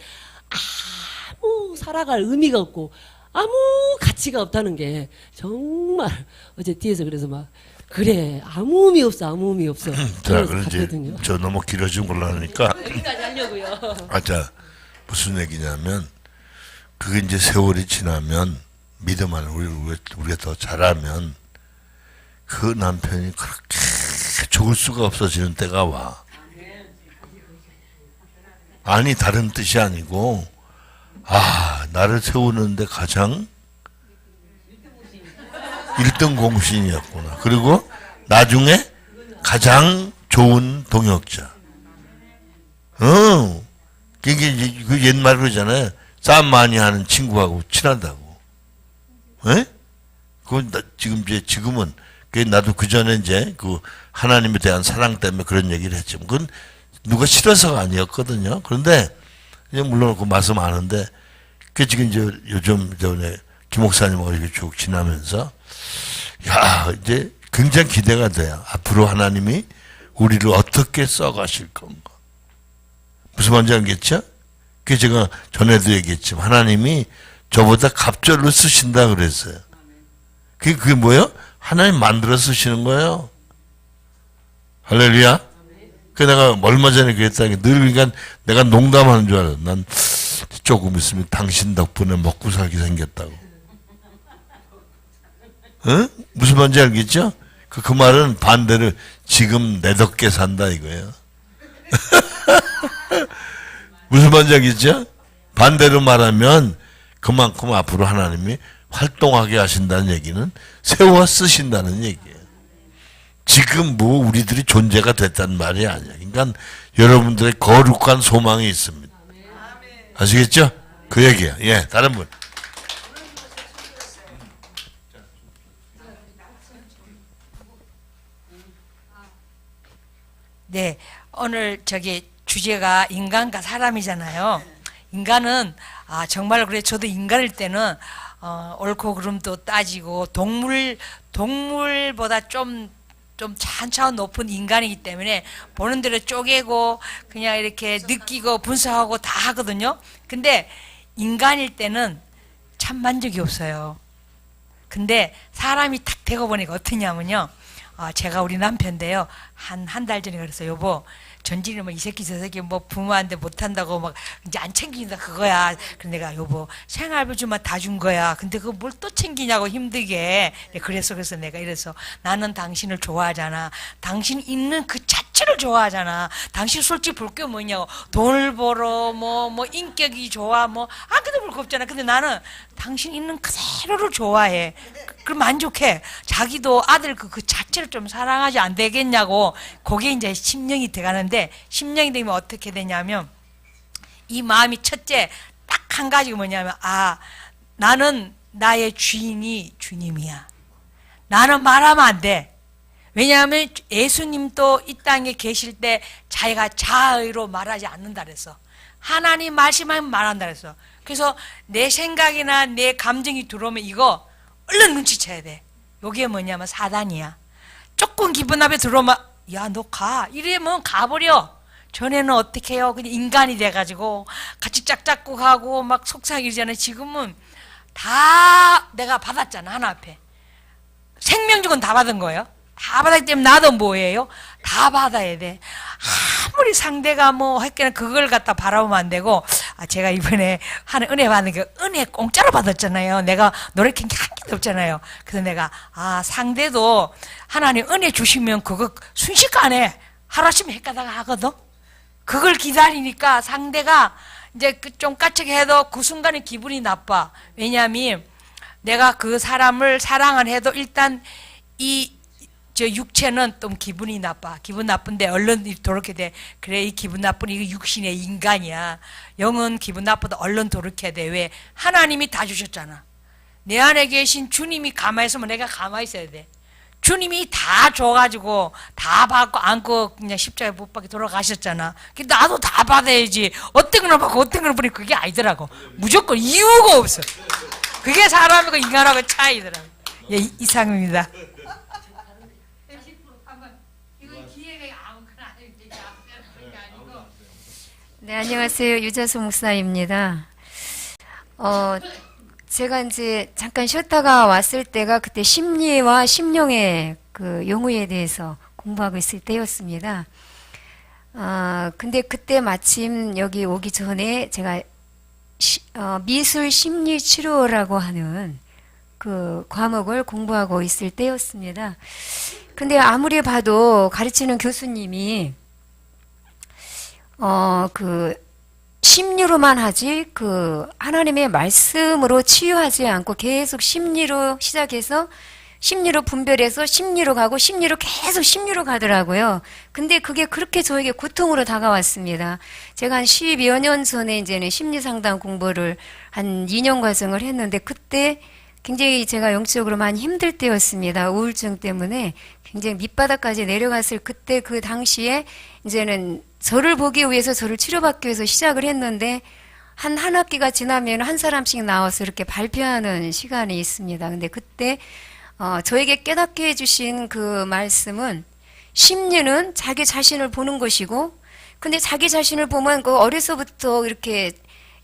아무 살아갈 의미가 없고 아무 가치가 없다는 게 정말 어제 뒤에서 그래서 막 그래 아무 의미 없어, 아무 의미 없어. 자, 그럼 이제 저 너무 길어진 걸로 하니까 여기까지 하려고요. 자, 무슨 얘기냐면, 그게 이제 세월이 지나면 믿음 안에 우리가 더 잘하면 그 남편이 그렇게 좋을 수가 없어지는 때가 와. 아니 다른 뜻이 아니고, 나를 세우는데 가장 1등 공신이었구나. 그리고 나중에 가장 좋은 동역자. 이게 이제 그 옛말 그러잖아요. 싸움 많이 하는 친구하고 친하다고. 예? 그건 지금은 나도 그 전에 이제 그 하나님에 대한 사랑 때문에 그런 얘기를 했지만, 그건 누가 싫어서가 아니었거든요. 그런데 그냥 물론 그 말씀 아는데, 그 지금 이제 요즘 전에 김 목사님하고 이렇게 쭉 지나면서 이제 굉장히 기대가 돼요. 앞으로 하나님이 우리를 어떻게 써가실 건가. 무슨 말인지 알겠죠? 그 제가 전에도 얘기했지만 하나님이 저보다 갑절로 쓰신다 그랬어요. 그게 뭐예요? 하나님 만들어 쓰시는 거예요. 할렐루야. 그 내가 얼마 전에 그랬다니까, 늘 그러니까 내가 농담하는 줄 알았어. 난 조금 있으면 당신 덕분에 먹고 살게 생겼다고. 응? 무슨 말인지 알겠죠? 그 말은 반대로 지금 내 덕게 산다 이거예요. 무슨 말인지 알겠죠? 반대로 말하면 그만큼 앞으로 하나님이 활동하게 하신다는 얘기는 세워 쓰신다는 얘기예요. 지금 뭐 우리들이 존재가 됐다는 말이 아니야. 그러니까 여러분들의 거룩한 소망이 있습니다. 아시겠죠? 그 얘기야. 예, 다른 분. 네, 오늘 주제가 인간과 사람이잖아요. 인간은 정말 그래, 저도 인간일 때는 옳고 그름도 따지고 동물보다 좀 차원 높은 인간이기 때문에 보는 대로 쪼개고 그냥 이렇게 느끼고 분석하고 다 하거든요. 근데 인간일 때는 참 만족이 없어요. 근데 사람이 탁 되고 보니까 어떠냐면요. 제가 우리 남편인데요. 한 달 전에 그랬어요. 여보, 전진이 뭐 이 새끼 저 새끼 뭐 부모한테 못한다고 막 이제 안 챙긴다 그거야. 근데 내가 여보 생활비주만 다 준 거야. 근데 그거 뭘 또 챙기냐고 힘들게. 그래서 내가 이래서 나는 당신을 좋아하잖아. 당신 있는 그 자체를 좋아하잖아. 당신 솔직히 볼 게 뭐냐고. 돈을 벌어 뭐 인격이 좋아 뭐 아무도 볼 거 없잖아. 근데 나는 당신 있는 그대로를 좋아해. 그럼 만족해. 자기도 아들 그 자체를 좀 사랑하지 안 되겠냐고. 그게 이제 심령이 돼가는데, 심령이 되면 어떻게 되냐면, 이 마음이 첫째 딱 한 가지가 뭐냐면, 나는 나의 주인이 주님이야. 나는 말하면 안 돼. 왜냐하면 예수님도 이 땅에 계실 때 자기가 자의로 말하지 않는다 그랬어. 하나님 말씀하면 말한다 그랬어. 그래서 내 생각이나 내 감정이 들어오면 이거 얼른 눈치채야 돼. 요게 뭐냐면 사단이야. 조금 기분 나쁘게 들어오면 야 너 가. 이러면 가버려. 전에는 어떻게 해요? 그냥 인간이 돼가지고 같이 짝짝고 가고 막 속상이잖아요. 지금은 다 내가 받았잖아, 하나 앞에. 생명주건 다 받은 거예요. 다 받았기 때문에 나도 뭐예요? 다 받아야 돼. 아무리 상대가 뭐 했거나 그걸 갖다 바라보면 안 되고, 제가 이번에 하는 은혜 받는 게 은혜 공짜로 받았잖아요. 내가 노력한 게 한 개도 없잖아요. 그래서 내가, 상대도 하나님 은혜 주시면 그거 순식간에 하루아침에 헷가다가 하거든? 그걸 기다리니까 상대가 이제 좀 까칠해도 그 순간에 기분이 나빠. 왜냐하면 내가 그 사람을 사랑을 해도 일단 저 육체는 좀 기분이 나빠. 기분 나쁜데 얼른 도록해야 돼. 그래, 이 기분 나쁜 이거 육신의 인간이야. 영은 기분 나빠도 얼른 도록해야 돼. 왜? 하나님이 다 주셨잖아. 내 안에 계신 주님이 가만히 있으면 내가 가만히 있어야 돼. 주님이 다 줘가지고 다 받고 안고 그냥 십자가에 못 박혀 돌아가셨잖아. 근데 나도 다 받아야지. 어떤 걸 받고 어떤 걸 버리고 그게 아니더라고. 무조건 이유가 없어. 그게 사람하고 인간하고 차이더라고. 예, 이상입니다. 네, 안녕하세요. 유자수 목사입니다. 제가 이제 잠깐 쉬었다가 왔을 때가 그때 심리와 심령의 그 용어에 대해서 공부하고 있을 때였습니다. 근데 그때 마침 여기 오기 전에 제가 미술 심리 치료라고 하는 그 과목을 공부하고 있을 때였습니다. 근데 아무리 봐도 가르치는 교수님이 그 심리로만 하지 그 하나님의 말씀으로 치유하지 않고 계속 심리로 시작해서 심리로 분별해서 심리로 가고 심리로 계속 심리로 가더라고요. 근데 그게 그렇게 저에게 고통으로 다가왔습니다. 제가 한 12여 년 전에 이제는 심리상담 공부를 한 2년 과정을 했는데 그때 굉장히 제가 영적으로 많이 힘들 때였습니다. 우울증 때문에 굉장히 밑바닥까지 내려갔을 그때 그 당시에 이제는 저를 보기 위해서 저를 치료받기 위해서 시작을 했는데 한 학기가 지나면 한 사람씩 나와서 이렇게 발표하는 시간이 있습니다. 근데 그때 저에게 깨닫게 해주신 그 말씀은 심리는 자기 자신을 보는 것이고 근데 자기 자신을 보면 그 어려서부터 이렇게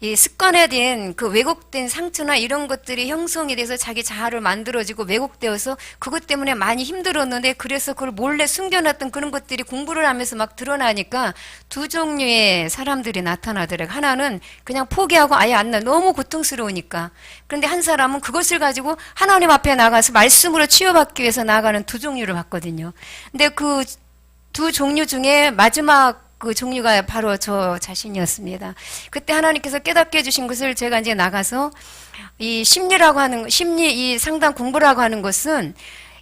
이 습관화된 그 왜곡된 상처나 이런 것들이 형성이 돼서 자기 자아를 만들어지고 왜곡되어서 그것 때문에 많이 힘들었는데 그래서 그걸 몰래 숨겨놨던 그런 것들이 공부를 하면서 막 드러나니까 두 종류의 사람들이 나타나더라고요. 하나는 그냥 포기하고 아예 안 나, 너무 고통스러우니까. 그런데 한 사람은 그것을 가지고 하나님 앞에 나가서 말씀으로 치유받기 위해서 나가는 두 종류를 봤거든요. 근데 그 두 종류 중에 마지막 그 종류가 바로 저 자신이었습니다. 그때 하나님께서 깨닫게 해주신 것을 제가 이제 나가서 이 심리라고 하는, 심리 이 상담 공부라고 하는 것은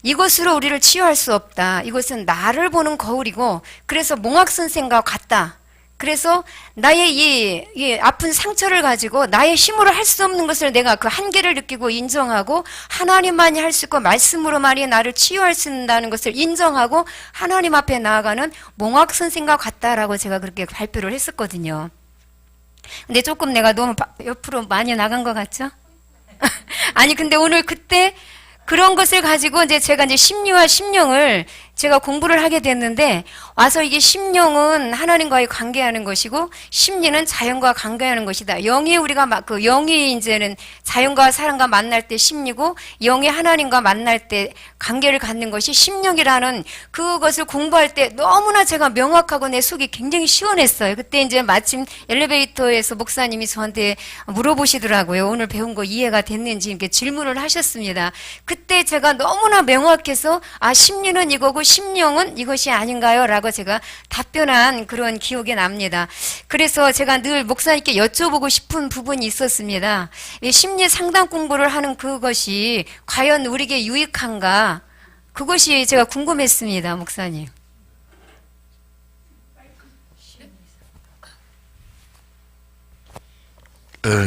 이것으로 우리를 치유할 수 없다. 이것은 나를 보는 거울이고 그래서 몽학 선생과 같다. 그래서 나의 이 아픈 상처를 가지고 나의 힘으로 할 수 없는 것을 내가 그 한계를 느끼고 인정하고 하나님만이 할 수 있고 말씀으로만이 나를 치유할 수 있다는 것을 인정하고 하나님 앞에 나아가는 몽학 선생과 같다라고 제가 그렇게 발표를 했었거든요. 근데 조금 내가 너무 옆으로 많이 나간 것 같죠? 아니 근데 오늘 그때 그런 것을 가지고 이제 제가 이제 심리와 심령을 제가 공부를 하게 됐는데 와서 이게 심령은 하나님과의 관계하는 것이고 심리는 자연과 관계하는 것이다. 영이 우리가 그 영이 이제는 자연과 사람과 만날 때 심리고 영이 하나님과 만날 때 관계를 갖는 것이 심령이라는 그것을 공부할 때 너무나 제가 명확하고 내 속이 굉장히 시원했어요. 그때 이제 마침 엘리베이터에서 목사님이 저한테 물어보시더라고요. 오늘 배운 거 이해가 됐는지 이렇게 질문을 하셨습니다. 그때 제가 너무나 명확해서 심리는 이거고 심령은 이것이 아닌가요? 라고 제가 답변한 그런 기억이 납니다. 그래서 제가 늘 목사님께 여쭤보고 싶은 부분이 있었습니다. 이 심리 상담 공부를 하는 그것이 과연 우리에게 유익한가? 그것이 제가 궁금했습니다, 목사님.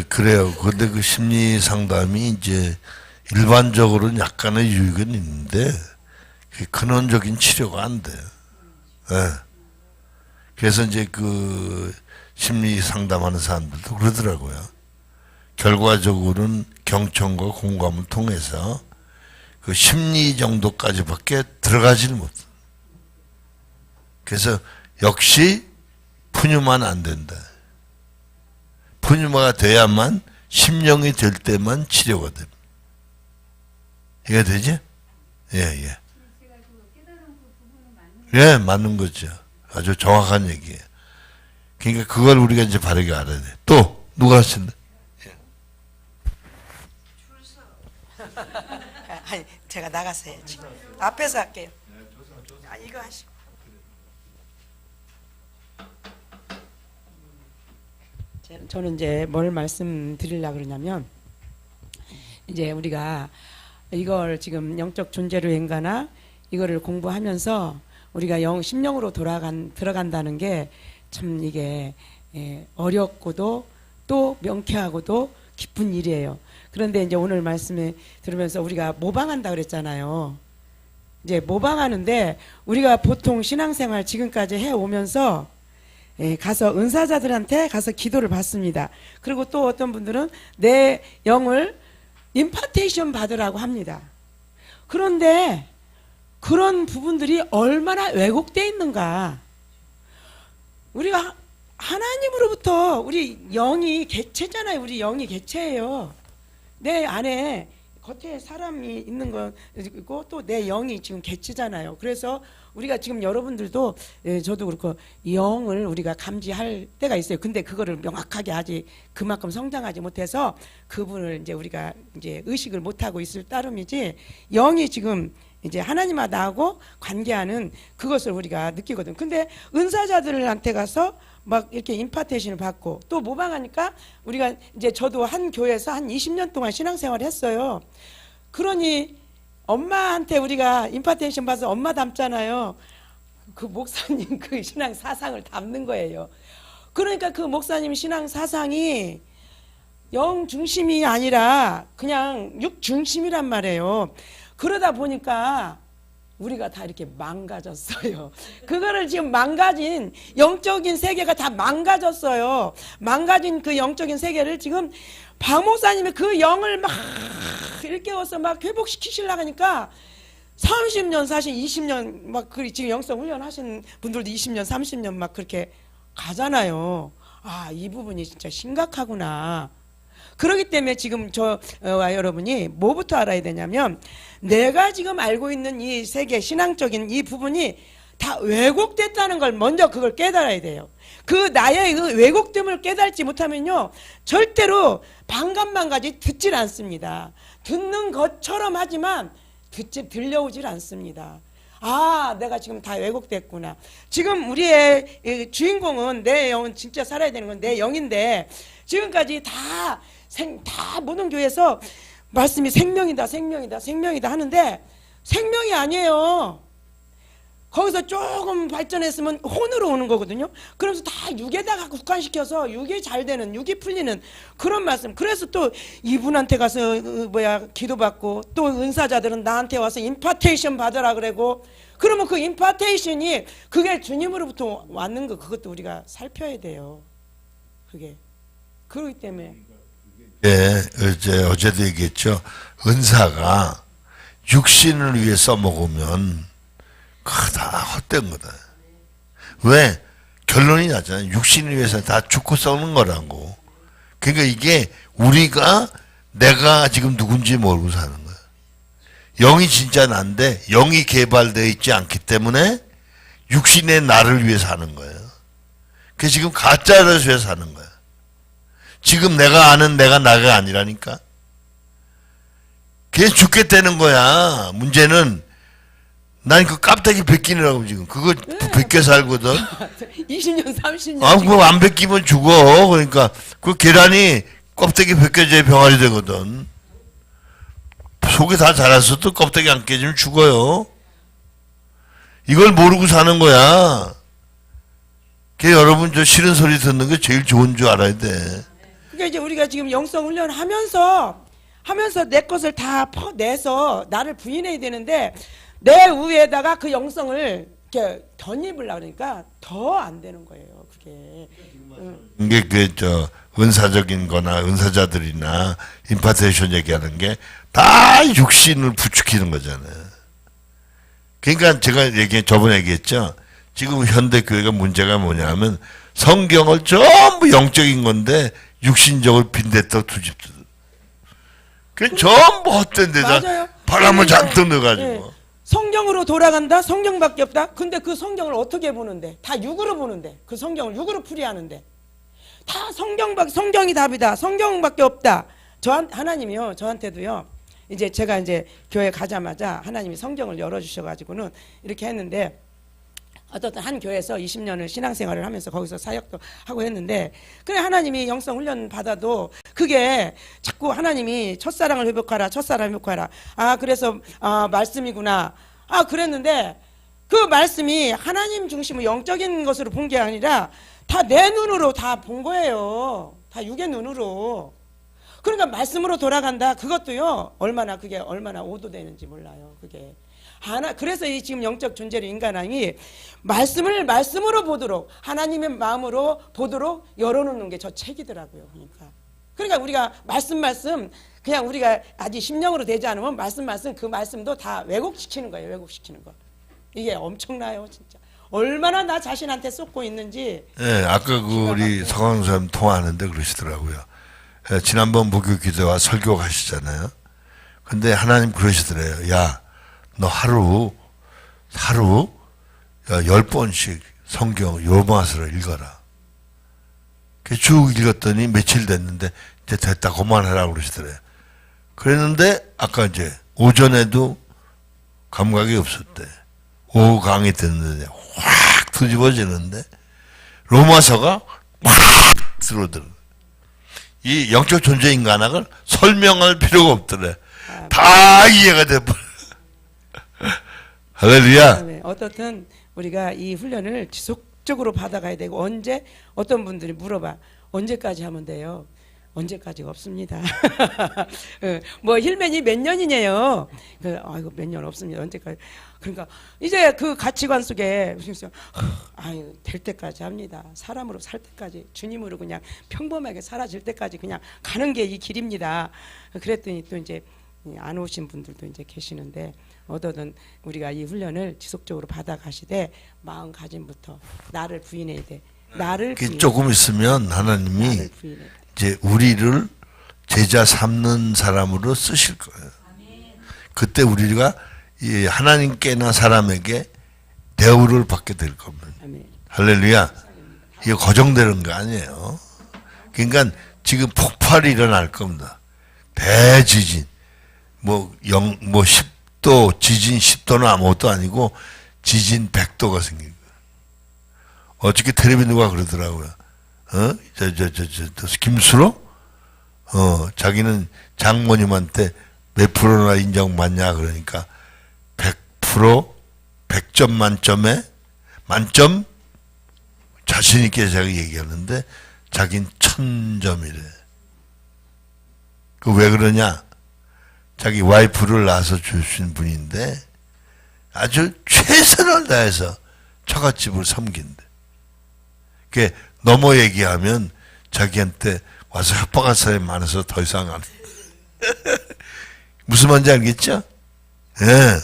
그래요. 근데 그 심리 상담이 이제 일반적으로는 약간의 유익은 있는데 근원적인 치료가 안 돼요. 예. 그래서 이제 그 심리 상담하는 사람들도 그러더라고요. 결과적으로는 경청과 공감을 통해서 그 심리 정도까지밖에 들어가지는 못해요. 그래서 역시 푸뉴마는 안 된다. 푸뉴마가 돼야만 심령이 될 때만 치료가 됩니다. 이해가 되지? 예, 예. 예, 맞는 거죠. 아주 정확한 얘기예요. 그러니까 그걸 우리가 이제 바르게 알아야 돼. 또 누가 하신다? 아니, 제가 나가서 해야지. 앞에서 할게요. 아, 이거 하시고. 저는 이제 뭘 말씀드리려고 그러냐면, 이제 우리가 이걸 지금 영적 존재로 인가나 이거를 공부하면서 우리가 심령으로 들어간다는 게 참 이게 어렵고도 또 명쾌하고도 기쁜 일이에요. 그런데 이제 오늘 말씀에 들으면서 우리가 모방한다 그랬잖아요. 이제 모방하는데 우리가 보통 신앙생활 지금까지 해오면서 가서 은사자들한테 가서 기도를 받습니다. 그리고 또 어떤 분들은 내 영을 임파테이션 받으라고 합니다. 그런데 그런 부분들이 얼마나 왜곡되어 있는가. 우리가 하나님으로부터 우리 영이 객체잖아요. 우리 영이 객체예요. 내 안에 겉에 사람이 있는 거고 또 내 영이 지금 객체잖아요. 그래서 우리가 지금 여러분들도 저도 그렇고 영을 우리가 감지할 때가 있어요. 근데 그거를 명확하게 아직 그만큼 성장하지 못해서 그분을 이제 우리가 이제 의식을 못하고 있을 따름이지, 영이 지금 이제 하나님과 나하고 관계하는 그것을 우리가 느끼거든. 근데 은사자들한테 가서 막 이렇게 임파테이션을 받고 또 모방하니까 우리가 이제 저도 한 교회에서 한 20년 동안 신앙생활을 했어요. 그러니 엄마한테 우리가 임파테이션 받아서 엄마 닮잖아요. 그 목사님 그 신앙 사상을 담는 거예요. 그러니까 그 목사님 신앙 사상이 영 중심이 아니라 그냥 육 중심이란 말이에요. 그러다 보니까 우리가 다 이렇게 망가졌어요. 그거를 지금 망가진 영적인 세계가 다 망가졌어요. 망가진 그 영적인 세계를 지금 박 목사님이 그 영을 막 일깨워서 막 회복시키시려고 하니까 30년 사실 20년 막 지금 영성 훈련 하신 분들도 20년 30년 막 그렇게 가잖아요. 아, 이 부분이 진짜 심각하구나. 그렇기 때문에 지금 저와 여러분이 뭐부터 알아야 되냐면, 내가 지금 알고 있는 이 세계 신앙적인 이 부분이 다 왜곡됐다는 걸 먼저 그걸 깨달아야 돼요. 그 나의 그 왜곡됨을 깨달지 못하면요 절대로 반감만가지 듣질 않습니다. 듣는 것처럼 하지만 들려오질 않습니다. 아, 내가 지금 다 왜곡됐구나. 지금 우리의 주인공은, 내 영은 진짜 살아야 되는 건 내 영인데, 지금까지 다 모든 교회에서 말씀이 생명이다 생명이다 생명이다 하는데 생명이 아니에요. 거기서 조금 발전했으면 혼으로 오는 거거든요. 그러면서 다 육에다가 국한시켜서 육이 잘 되는, 육이 풀리는 그런 말씀. 그래서 또 이분한테 가서 기도받고, 또 은사자들은 나한테 와서 임파테이션 받으라 그러고, 그러면 그 임파테이션이 그게 주님으로부터 왔는 거, 그것도 우리가 살펴야 돼요. 그게 그렇기 때문에 예, 어제도 얘기했죠. 은사가 육신을 위해 써먹으면 그거 다 헛된 거다. 왜? 결론이 나잖아요. 육신을 위해서 다 죽고 썩는 거라고. 그러니까 이게 우리가 내가 지금 누군지 모르고 사는 거야. 영이 진짜 난데 영이 개발되어 있지 않기 때문에 육신의 나를 위해 사는 거예요. 그래서 지금 가짜를 위해 사는 거야. 지금 내가 아는 내가 나가 아니라니까. 걔 죽겠다는 거야. 문제는 난 그 깝대기 벗기느라고 지금 그거 벗겨 살거든. 20년 30년 아, 그거 안 벗기면 죽어. 그러니까 그 계란이 껍데기 벗겨져야 병아리 되거든. 속이 다 자랐어도 껍데기 안 깨지면 죽어요. 이걸 모르고 사는 거야. 걔 여러분 저 싫은 소리 듣는 게 제일 좋은 줄 알아야 돼. 그러니까 이제 우리가 지금 영성 훈련 하면서 내 것을 다 퍼내서 나를 부인해야 되는데, 내 위에다가 그 영성을 이렇게 덧입으려고 그러니까 더 안 되는 거예요. 그게. 이게 은사적인 거나 은사자들이나 임파테이션 얘기하는 게 다 육신을 부추기는 거잖아요. 그러니까 제가 저번에 얘기했죠. 지금 현대 교회가 문제가 뭐냐면 성경을 전부 영적인 건데 육신적으로 빈대떡 두집도. 그 전부 헛된 데다 맞아요. 바람을 근데 잔뜩 넣어가지고. 예, 성경으로 돌아간다. 성경밖에 없다. 근데 그 성경을 어떻게 보는데? 다 육으로 보는데. 그 성경을 육으로 풀이하는데. 다 성경이 답이다. 성경밖에 없다. 하나님이요. 저한테도요. 이제 제가 이제 교회 가자마자 하나님이 성경을 열어주셔가지고는 이렇게 했는데, 어떤 한 교회에서 20년을 신앙생활을 하면서 거기서 사역도 하고 했는데, 그래 하나님이 영성 훈련 받아도 그게 자꾸 하나님이 첫사랑을 회복하라, 첫사랑 회복하라. 아 그래서 말씀이구나. 아 그랬는데 그 말씀이 하나님 중심으로 영적인 것으로 본 게 아니라 다 내 눈으로 다 본 거예요. 다 육의 눈으로. 그러니까 말씀으로 돌아간다. 그것도요. 그게 얼마나 오도되는지 몰라요. 그게. 그래서 이 지금 영적 존재로 인간왕이 말씀을 말씀으로 보도록, 하나님의 마음으로 보도록 열어놓는 게 저 책이더라고요. 그러니까 우리가 말씀 그냥 우리가 아직 심령으로 되지 않으면 말씀 그 말씀도 다 왜곡시키는 거예요. 왜곡시키는 거. 이게 엄청나요, 진짜. 얼마나 나 자신한테 쏟고 있는지. 예, 아까 우리 서강사님 통화하는데 그러시더라고요. 예, 지난번 목요 기도와 설교 가시잖아요. 근데 하나님 그러시더래요. 야, 너 하루 10번씩 성경 요마스를 읽어라. 쭉 읽었더니 며칠 됐는데 이제 됐다 그만해라 그러시더래요. 그랬는데 아까 이제 오전에도 감각이 없었대. 오후 강의 듣는데 확 뒤집어지는데 로마서가 확 들어들어. 이 영적 존재 인간학을 설명할 필요가 없더래. 다 이해가 돼버려. 할렐루야. 네, 어떻든 우리가 이 훈련을 지속적으로 받아가야 되고, 언제 어떤 분들이 물어봐. 언제까지 하면 돼요? 언제까지가 없습니다. 뭐 힐맨이 몇 년이냐요? 아이고 몇 년 없습니다. 언제까지? 그러니까 이제 그 가치관 속에 아유 될 때까지 합니다. 사람으로 살 때까지, 주님으로 그냥 평범하게 사라질 때까지 그냥 가는 게 이 길입니다. 그랬더니 또 이제 안 오신 분들도 이제 계시는데, 어떠든 우리가 이 훈련을 지속적으로 받아가시되 마음가짐부터 나를 부인해야 돼. 조금 있으면 하나님이 이제 우리를 제자 삼는 사람으로 쓰실 거예요. 그때 우리가 이 하나님께나 사람에게 대우를 받게 될 겁니다. 할렐루야. 이게 고정되는 거 아니에요. 그러니까 지금 폭발이 일어날 겁니다. 대지진. 뭐 10도, 지진 10도는 아무것도 아니고 지진 100도가 생긴 거예요. 어저께 텔레비 누가 그러더라고요. 김수로? 자기는 장모님한테 몇 프로나 인정받냐 그러니까 100%, 100점 만점에 만점 자신있게 자기 얘기하는데 자긴 1000점이래. 그 왜 그러냐? 자기 와이프를 낳아서 주신 분인데 아주 최선을 다해서 처갓집을 섬긴대. 그게 넘어 얘기하면 자기한테 와서 협박할 사람이 많아서 더 이상 안 해. 무슨 말인지 알겠죠? 예.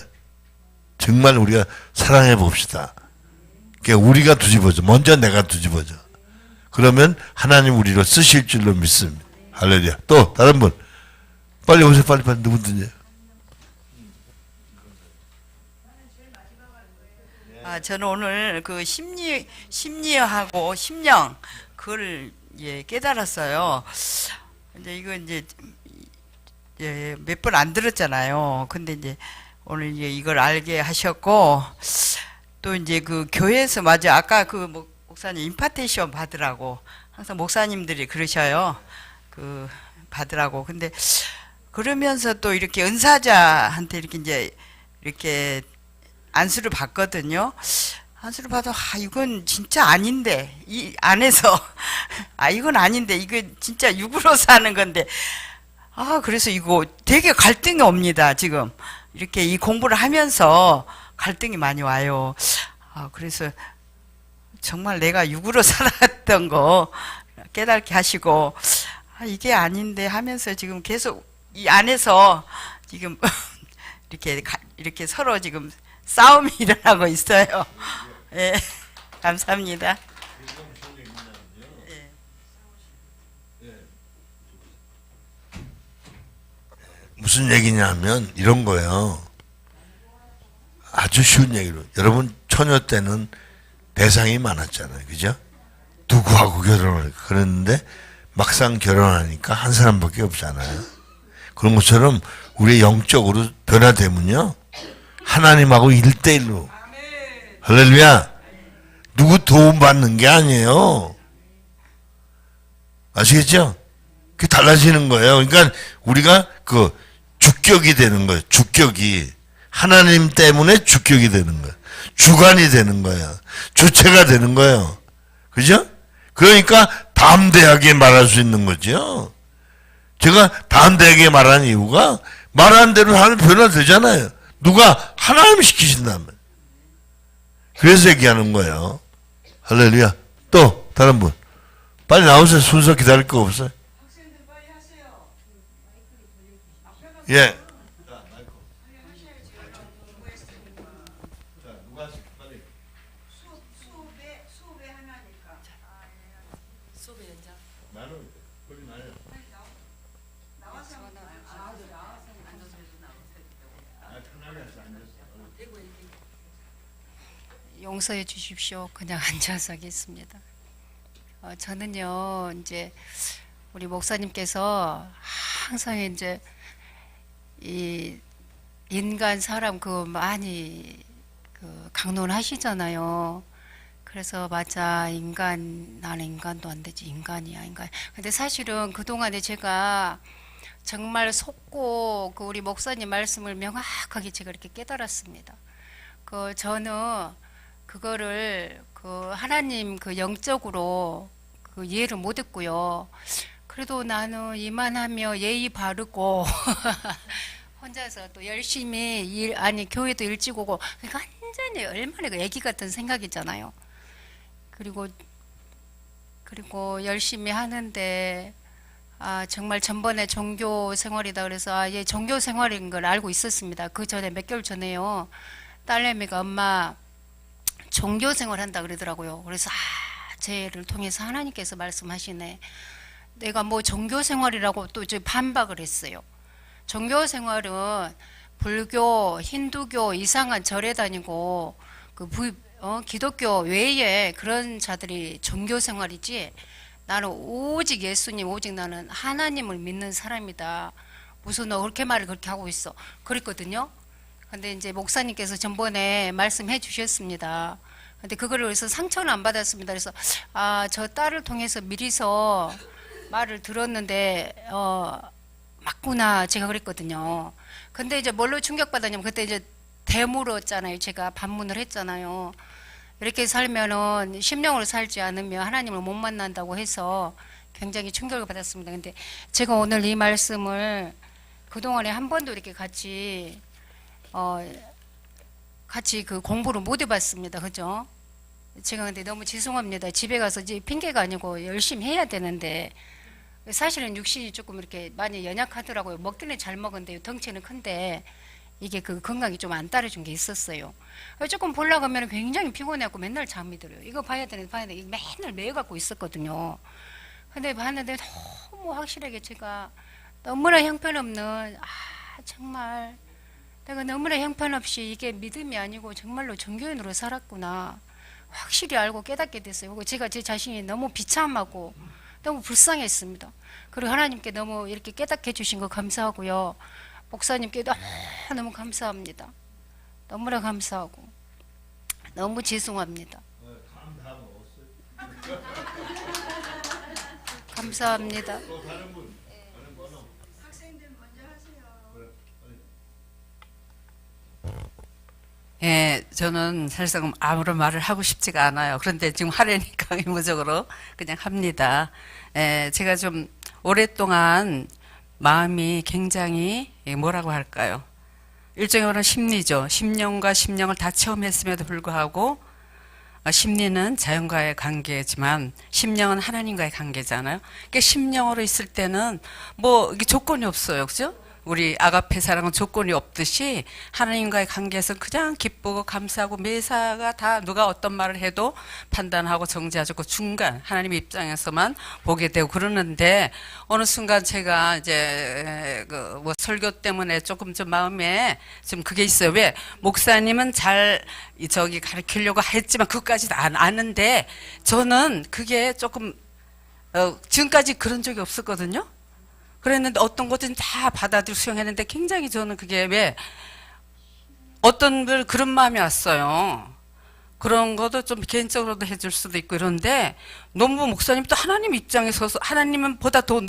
정말 우리가 사랑해 봅시다. 그러니까 우리가 뒤집어져. 먼저 내가 뒤집어져. 그러면 하나님 우리를 쓰실 줄로 믿습니다. 할렐루야. 또 다른 분. 빨리 오세요. 빨리 누구든지. 저는 오늘 그 심리하고 심령 그걸 깨달았어요. 이제 이거 이제 몇 번 안 들었잖아요. 근데 이제 오늘 이걸 알게 하셨고, 또 이제 그 교회에서 맞아 아까 그 목사님 임파테이션 받으라고 항상 목사님들이 그러셔요. 그 받으라고. 근데 그러면서 또 이렇게 은사자한테 이렇게 안수를 받거든요. 안수를 받아, 이건 진짜 아닌데, 이 안에서, 이건 아닌데, 이거 진짜 육으로 사는 건데, 그래서 이거 되게 갈등이 옵니다, 지금. 이렇게 이 공부를 하면서 갈등이 많이 와요. 그래서 정말 내가 육으로 살았던 거 깨닫게 하시고, 이게 아닌데 하면서 지금 계속 이 안에서 지금 이렇게 서로 지금 싸움이 일어나고 있어요. 예, 감사합니다. 무슨 얘기냐면 이런 거예요. 아주 쉬운 얘기로. 여러분 처녀 때는 대상이 많았잖아요. 그죠? 누구하고 결혼을 그랬는데 막상 결혼하니까 한 사람밖에 없잖아요. 그런 것처럼 우리 영적으로 변화되면요. 하나님하고 1대1로. 할렐루야. 누구 도움 받는 게 아니에요. 아시겠죠? 그게 달라지는 거예요. 그러니까 우리가 그 주격이 되는 거예요. 주격이. 하나님 때문에 주격이 되는 거예요. 주관이 되는 거예요. 주체가 되는 거예요. 그죠? 그러니까 담대하게 말할 수 있는 거죠. 제가 담대하게 말하는 이유가 말하는 대로 하는 변화되잖아요. 누가 하나님 시키신다면. 그래서 얘기하는 거예요. 할렐루야. 또 다른 분. 빨리 나오세요. 순서 기다릴 거 없어요. 예. 용서해 주십시오. 그냥 앉아서 하겠습니다. 저는요, 이제 우리 목사님께서 항상 이제 이 인간 사람 그 많이 그 강론하시잖아요. 그래서 맞아, 인간, 나는 인간도 안 되지, 인간이야, 인간. 근데 사실은 그동안에 제가 정말 속고 그 우리 목사님 말씀을 명확하게 제가 이렇게 깨달았습니다. 저는 그거를 그 하나님 그 영적으로 그 이해를 못 했고요. 그래도 나는 이만하며 예의 바르고 혼자서 또 열심히 교회도 일찍 오고, 그러니까 완전히 얼마나 그 애기 같은 생각이잖아요. 그리고 열심히 하는데 정말 전번에 종교 생활이다 그래서 얘 종교 생활인 걸 알고 있었습니다. 그 전에 몇 개월 전에요. 딸내미가 엄마 종교 생활 한다 그러더라고요. 그래서 쟤를 통해서 하나님께서 말씀하시네. 내가 뭐 종교 생활이라고 또 이제 반박을 했어요. 종교 생활은 불교, 힌두교 이상한 절에 다니고 기독교 외에 그런 자들이 종교 생활이지, 나는 오직 예수님, 오직 나는 하나님을 믿는 사람이다. 무슨 너 그렇게 말을 그렇게 하고 있어. 그랬거든요. 근데 이제 목사님께서 전번에 말씀해 주셨습니다. 근데 그거를 그래서 상처는 안 받았습니다. 그래서 저 딸을 통해서 미리서 말을 들었는데 맞구나 제가 그랬거든요. 근데 이제 뭘로 충격받았냐면 그때 이제 되물었잖아요. 제가 반문을 했잖아요. 이렇게 살면은 심령으로 살지 않으면 하나님을 못 만난다고 해서 굉장히 충격을 받았습니다. 근데 제가 오늘 이 말씀을 그동안에 한 번도 이렇게 같이 그 공부를 못 해봤습니다. 그죠? 제가 근데 너무 죄송합니다. 집에 가서 이제 핑계가 아니고 열심히 해야 되는데, 사실은 육신이 조금 이렇게 많이 연약하더라고요. 먹기는 잘 먹은데 덩치는 큰데 이게 그 건강이 좀 안 따라준 게 있었어요. 조금 보려고 하면 굉장히 피곤해갖고 맨날 잠이 들어요. 이거 봐야 되는데 맨날 매여 갖고 있었거든요. 근데 봤는데 너무 확실하게 제가 너무나 형편없는 정말 내가 너무나 형편없이 이게 믿음이 아니고 정말로 종교인으로 살았구나 확실히 알고 깨닫게 됐어요. 제가 제 자신이 너무 비참하고 너무 불쌍했습니다. 그리고 하나님께 너무 이렇게 깨닫게 해주신 거 감사하고요. 목사님께 너무 감사합니다. 너무나 감사하고 너무 죄송합니다. 감사합니다. 예, 저는 사실상 아무런 말을 하고 싶지가 않아요. 그런데 지금 하려니까 의무적으로 그냥 합니다. 예, 제가 좀 오랫동안 마음이 굉장히 뭐라고 할까요? 일종의 말은 심리죠. 심령과 심령을 다 체험했음에도 불구하고 심리는 자연과의 관계지만 심령은 하나님과의 관계잖아요. 그러니까 심령으로 있을 때는 뭐 이게 조건이 없어요, 그죠? 우리 아가페 사랑은 조건이 없듯이 하나님과의 관계에서 그냥 기쁘고 감사하고 매사가 다 누가 어떤 말을 해도 판단하고 정지하지 않고 중간 하나님의 입장에서만 보게 되고 그러는데 어느 순간 제가 이제 그 뭐 설교 때문에 조금 좀 마음에 좀 그게 있어요. 왜 목사님은 잘 저기 가르치려고 했지만 그것까지도 안 아는데 저는 그게 조금 지금까지 그런 적이 없었거든요. 그랬는데 어떤 것은 다 받아들이고 수용했는데 굉장히 저는 그게 왜 어떤 걸 그런 마음이 왔어요. 그런 것도 좀 개인적으로도 해줄 수도 있고 이런데 너무 목사님 또 하나님 입장에 서서 하나님은 보다 더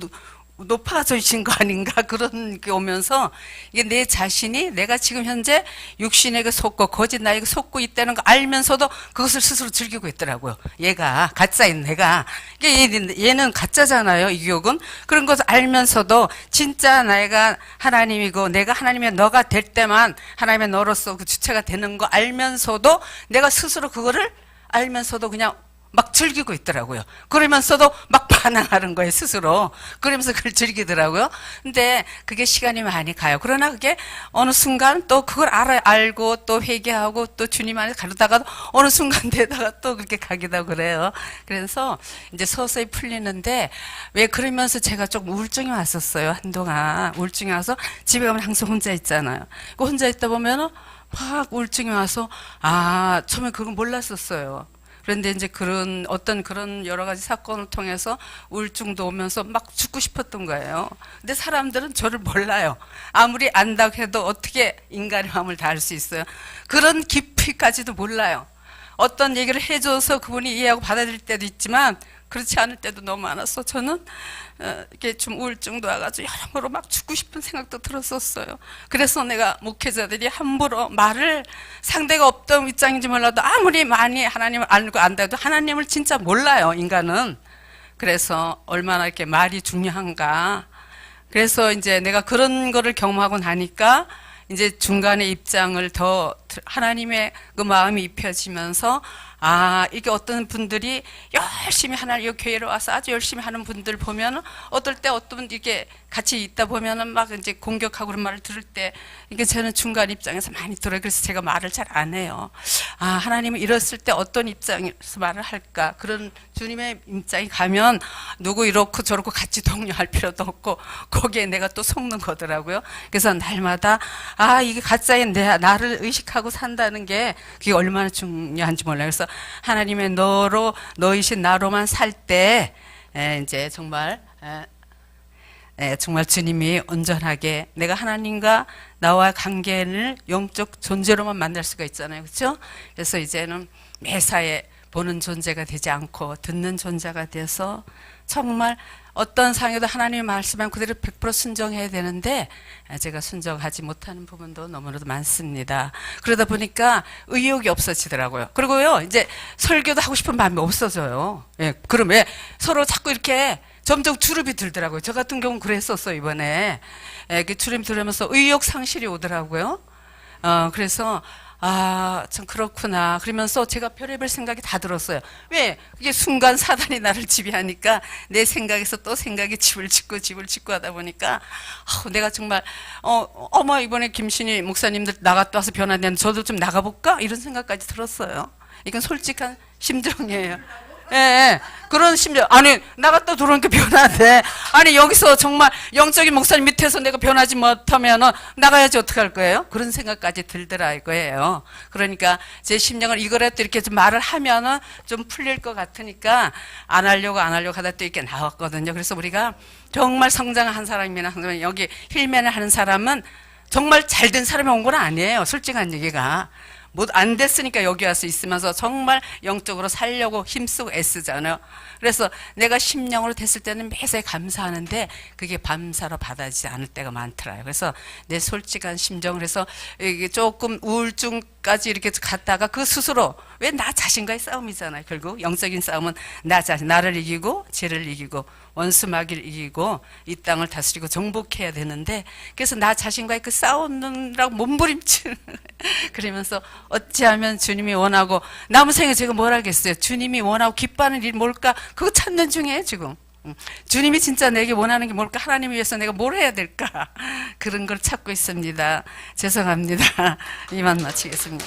높아지신 거 아닌가 그런 게 오면서 이게 내 자신이 내가 지금 현재 육신에게 속고 거짓 나에게 속고 있다는 거 알면서도 그것을 스스로 즐기고 있더라고요. 얘가 가짜인 내가 얘는 가짜잖아요. 이 교육은 그런 것을 알면서도 진짜 내가 하나님이고 내가 하나님의 너가 될 때만 하나님의 너로서 그 주체가 되는 거 알면서도 내가 스스로 그거를 알면서도 그냥 막 즐기고 있더라고요. 그러면서도 막 반항하는 거예요, 스스로. 그러면서 그걸 즐기더라고요. 근데 그게 시간이 많이 가요. 그러나 그게 어느 순간 또 그걸 알고 또 회개하고 또 주님 안에 가르다가도 어느 순간 되다가 또 그렇게 가기도 하고 그래요. 그래서 이제 서서히 풀리는데 왜 그러면서 제가 좀 우울증이 왔었어요, 한동안. 우울증이 와서 집에 가면 항상 혼자 있잖아요. 혼자 있다 보면은 막 우울증이 와서 처음에 그건 몰랐었어요. 그런데 이제 어떤 그런 여러 가지 사건을 통해서 우울증도 오면서 막 죽고 싶었던 거예요. 근데 사람들은 저를 몰라요. 아무리 안다고 해도 어떻게 인간의 마음을 다 알 수 있어요. 그런 깊이까지도 몰라요. 어떤 얘기를 해줘서 그분이 이해하고 받아들일 때도 있지만 그렇지 않을 때도 너무 많았어. 저는 이렇게 좀 우울증도 와가지고 여러모로 막 죽고 싶은 생각도 들었었어요. 그래서 내가 목회자들이 함부로 말을 상대가 어떤 입장인지 몰라도 아무리 많이 하나님을 알고 안다도 하나님을 진짜 몰라요, 인간은. 그래서 얼마나 이렇게 말이 중요한가. 그래서 이제 내가 그런 거를 경험하고 나니까 이제 중간에 입장을 더 하나님의 그 마음이 입혀지면서 이게 어떤 분들이 열심히 하나님 이 교회로 와서 아주 열심히 하는 분들 보면 어떨 때 어떤 이게 같이 있다 보면은 막 이제 공격하고 그런 말을 들을 때 이게 저는 중간 입장에서 많이 들어요. 그래서 제가 말을 잘 안 해요. 하나님은 이랬을 때 어떤 입장에서 말을 할까? 그런 주님의 입장이 가면 누구 이렇고 저렇고 같이 독려할 필요도 없고 거기에 내가 또 속는 거더라고요. 그래서 날마다 이게 가짜인 나를 의식하고 산다는 게 그게 얼마나 중요한지 몰라요. 그래서 하나님의 너이신 나로만 살 때 이제 정말 정말 주님이 온전하게 내가 하나님과 나와 관계를 영적 존재로만 만날 수가 있잖아요. 그렇죠? 그래서 이제는 매사에 보는 존재가 되지 않고 듣는 존재가 돼서 정말 어떤 상황에도 하나님의 말씀만 그대로 100% 순종해야 되는데 제가 순종하지 못하는 부분도 너무나도 많습니다. 그러다 보니까 의욕이 없어지더라고요. 그리고요 이제 설교도 하고 싶은 마음이 없어져요. 그럼 왜 서로 자꾸 이렇게 점점 주름이 들더라고요. 저 같은 경우는 그랬었어요, 이번에. 주름이 들으면서 의욕 상실이 오더라고요. 그래서 참 그렇구나. 그러면서 제가 별의별 생각이 다 들었어요. 왜? 그게 순간 사단이 나를 지배하니까 내 생각에서 또 생각이 집을 짓고 하다 보니까 내가 정말 어머 이번에 김신희 목사님들 나갔다 와서 변화되는 저도 좀 나가볼까? 이런 생각까지 들었어요. 이건 솔직한 심정이에요. 그런 심정. 아니 나갔다 들어오니까 변화돼. 아니 여기서 정말 영적인 목사님 밑에서 내가 변하지 못하면 나가야지 어떡할 거예요? 그런 생각까지 들더라 이거예요. 그러니까 제 심정을 이거라도 이렇게 좀 말을 하면은 좀 풀릴 것 같으니까 안 하려고 하다 또 이렇게 나왔거든요. 그래서 우리가 정말 성장한 사람이나 여기 힐맨을 하는 사람은 정말 잘된 사람이 온 건 아니에요. 솔직한 얘기가. 못 안 됐으니까 여기 와서 있으면서 정말 영적으로 살려고 힘쓰고 애쓰잖아요. 그래서 내가 심령으로 됐을 때는 매사에 감사하는데 그게 밤사로 받아지지 않을 때가 많더라고요. 그래서 내 솔직한 심정을 해서 이게 조금 우울증까지 이렇게 갔다가 그 스스로 왜 나 자신과의 싸움이잖아요. 결국 영적인 싸움은 나 자신, 나를 이기고 죄를 이기고 원수 마귀를 이기고 이 땅을 다스리고 정복해야 되는데 그래서 나 자신과의 그 싸우느라고 몸부림치는 그러면서 어찌하면 주님이 원하고 남은 생에 제가 뭘 하겠어요. 주님이 원하고 기뻐하는 일이 뭘까? 그거 찾는 중이에요 지금. 주님이 진짜 내게 원하는 게 뭘까? 하나님 위해서 내가 뭘 해야 될까? 그런 걸 찾고 있습니다. 죄송합니다. 이만 마치겠습니다.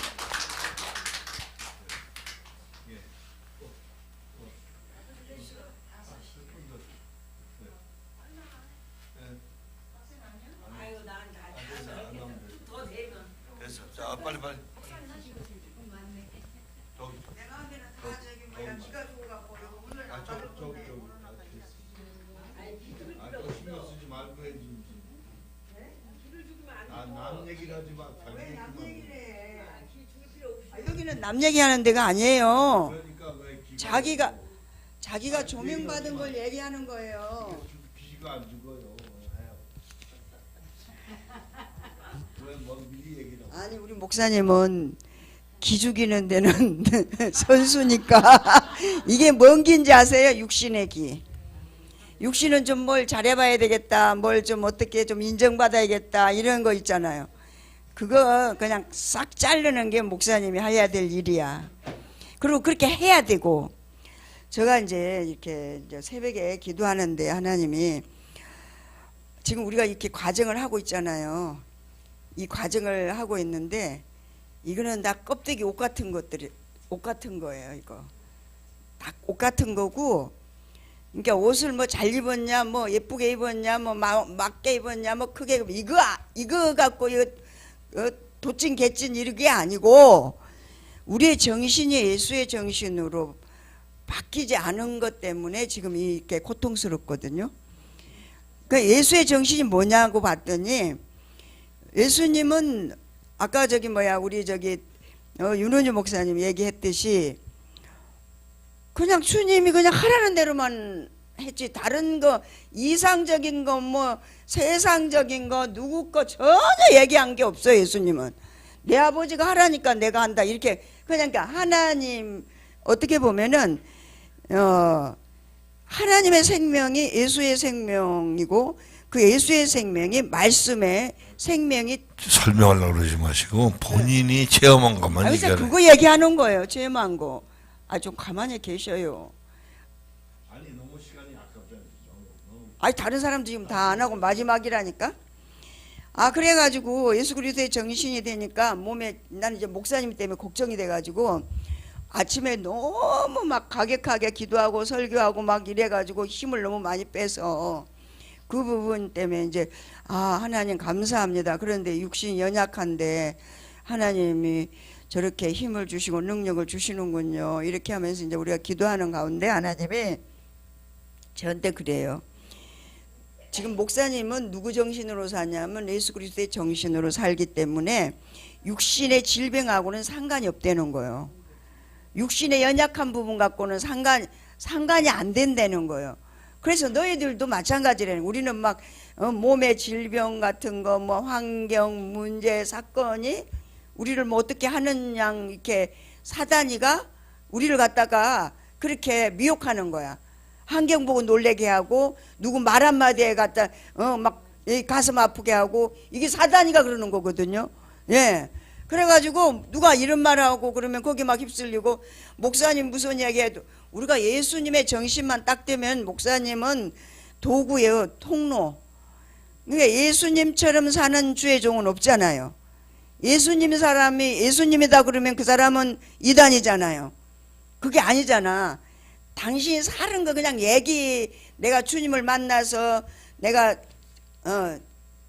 됐어. 자, 빨리. 여기는 남 얘기하는 데가 아니에요. 자기가 조명받은 걸 얘기하는 거예요. 귀가 안 죽어요. 왜뭐 미리 얘기를 하고. 아니 우리 목사님은 기 죽이는 데는 선수니까 이게 뭔 기인지 아세요? 육신의 기. 육신은 좀 뭘 잘해봐야 되겠다, 뭘 좀 어떻게 좀 인정받아야겠다 이런 거 있잖아요. 그거 그냥 싹 자르는 게 목사님이 해야 될 일이야. 그리고 그렇게 해야 되고, 제가 이제 이렇게 이제 새벽에 기도하는데 하나님이 지금 우리가 이렇게 과정을 하고 있잖아요. 이 과정을 하고 있는데 이거는 다 껍데기 옷 같은 것들이 옷 같은 거예요. 이거 다 옷 같은 거고, 그러니까 옷을 뭐 잘 입었냐, 뭐 예쁘게 입었냐, 뭐 맞게 입었냐, 뭐 크게 이거 갖고 이거 도찐 개찐 이게 아니고 우리의 정신이 예수의 정신으로 바뀌지 않은 것 때문에 지금 이렇게 고통스럽거든요. 그러니까 예수의 정신이 뭐냐고 봤더니 예수님은 아까 우리 윤원주 목사님 얘기했듯이 그냥 주님이 그냥 하라는 대로만 했지, 다른 거 이상적인 거 뭐 세상적인 거 누구 거 전혀 얘기한 게 없어요. 예수님은 내 아버지가 하라니까 내가 한다 이렇게 그냥. 그러니까 하나님 어떻게 보면은 하나님의 생명이 예수의 생명이고 그 예수의 생명이 말씀의 생명이 설명하려고 그러지 마시고 본인이 체험한 것만 그래서 얘기하래. 그거 얘기하는 거예요. 체험한 거. 좀 가만히 계셔요. 아니 너무 시간이 아깝잖아요. 아니 다른 사람도 지금 다 안 하고 마지막이라니까. 그래가지고 예수 그리스도의 정신이 되니까 몸에, 나는 이제 목사님 때문에 걱정이 돼가지고 아침에 너무 막 가격하게 기도하고 설교하고 막 이래가지고 힘을 너무 많이 빼서 그 부분 때문에 이제 하나님 감사합니다. 그런데 육신이 연약한데 하나님이 저렇게 힘을 주시고 능력을 주시는군요. 이렇게 하면서 이제 우리가 기도하는 가운데 하나님이 저한테 그래요. 지금 목사님은 누구 정신으로 사냐면 예수 그리스도의 정신으로 살기 때문에 육신의 질병하고는 상관이 없다는 거예요. 육신의 연약한 부분 갖고는 상관이 안 된다는 거예요. 그래서 너희들도 마찬가지라는 거예요. 우리는 막 몸의 질병 같은 거, 뭐 환경, 문제, 사건이 우리를 뭐 어떻게 하는 양 이렇게 사단이가 우리를 갖다가 그렇게 미혹하는 거야. 환경 보고 놀래게 하고 누구 말 한마디에 갖다 막 가슴 아프게 하고, 이게 사단이가 그러는 거거든요. 예. 그래가지고 누가 이런 말하고 그러면 거기 막 휩쓸리고, 목사님 무슨 얘기해도 우리가 예수님의 정신만 딱 되면 목사님은 도구예요. 통로. 그러니까 예수님처럼 사는 주의 종은 없잖아요. 예수님이다 그러면 그 사람은 이단이잖아요. 그게 아니잖아. 당신이 사는 거 그냥 내가 주님을 만나서 내가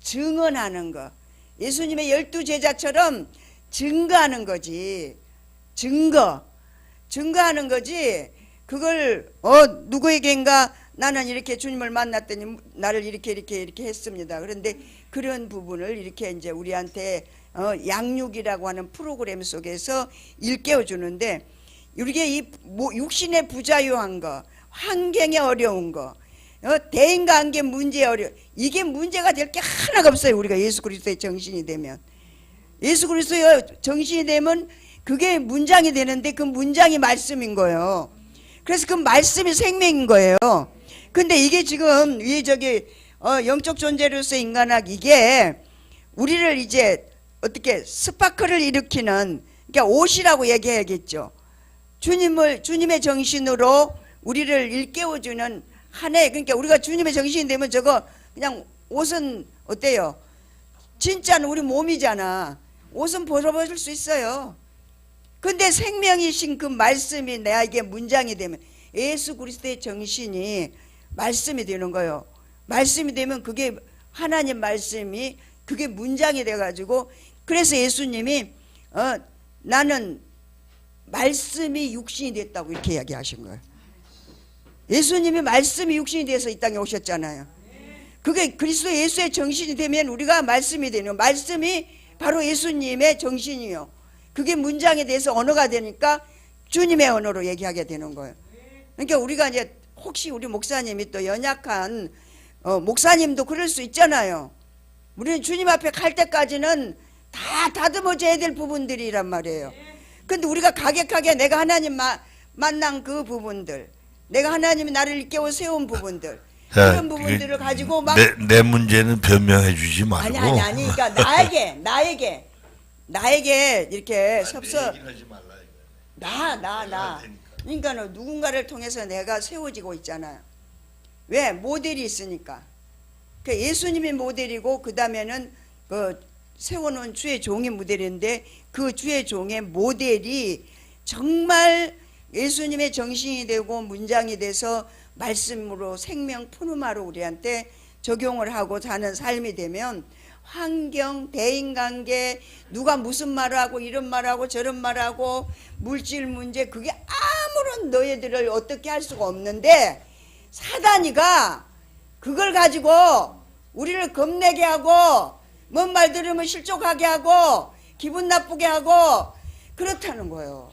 증언하는 거. 예수님의 12제자처럼 증거하는 거지. 증거하는 거지. 그걸 누구에겐가 나는 이렇게 주님을 만났더니 나를 이렇게 했습니다. 그런데 그런 부분을 이렇게 이제 우리한테 양육이라고 하는 프로그램 속에서 일깨워 주는데, 우리가 이 육신의 부자유한 거, 환경에 어려운 거, 대인관계 문제에 이게 문제가 될 게 하나가 없어요. 우리가 예수 그리스도의 정신이 되면, 예수 그리스도의 정신이 되면 그게 문장이 되는데 그 문장이 말씀인 거예요. 그래서 그 말씀이 생명인 거예요. 근데 이게 지금 영적 존재로서의 인간학, 이게 우리를 이제 어떻게 스파크를 일으키는, 그러니까 옷이라고 얘기해야겠죠. 주님의 정신으로 우리를 일깨워주는 한 해, 그러니까 우리가 주님의 정신이 되면 저거 그냥 옷은 어때요? 진짜는 우리 몸이잖아. 옷은 벗어버릴 수 있어요. 근데 생명이신 그 말씀이 내게 문장이 되면 예수 그리스도의 정신이 말씀이 되는 거예요. 말씀이 되면 그게 하나님 말씀이 그게 문장이 돼가지고 그래서 예수님이 나는 말씀이 육신이 됐다고 이렇게 이야기하신 거예요. 예수님이 말씀이 육신이 돼서 이 땅에 오셨잖아요. 그게 그리스도 예수의 정신이 되면 우리가 말씀이 되는 거예요. 말씀이 바로 예수님의 정신이요. 그게 문장에 대해서 언어가 되니까 주님의 언어로 얘기하게 되는 거예요. 그러니까 우리가 이제 혹시 우리 목사님이 또 연약한 목사님도 그럴 수 있잖아요. 우리는 주님 앞에 갈 때까지는 다 다듬어져야 될 부분들이란 말이에요. 근데 우리가 가격하게 내가 하나님 만난 그 부분들, 내가 하나님이 나를 일깨워 세운 부분들, 그런 부분들을 가지고 막 내 문제는 변명해 주지 말고 아니 그러니까 나에게 이렇게 그러니까 누군가를 통해서 내가 세워지고 있잖아요. 왜? 모델이 있으니까. 그 예수님이 모델이고 그 다음에는 그 세워놓은 주의 종이 모델인데 그 주의 종의 모델이 정말 예수님의 정신이 되고 문장이 돼서 말씀으로 생명 푸르마로 우리한테 적용을 하고 사는 삶이 되면 환경, 대인관계, 누가 무슨 말을 하고 이런 말을 하고 저런 말을 하고 물질 문제 그게 아무런 너희들을 어떻게 할 수가 없는데 사단이가 그걸 가지고 우리를 겁내게 하고 뭔 말 들으면 실족하게 하고 기분 나쁘게 하고 그렇다는 거예요.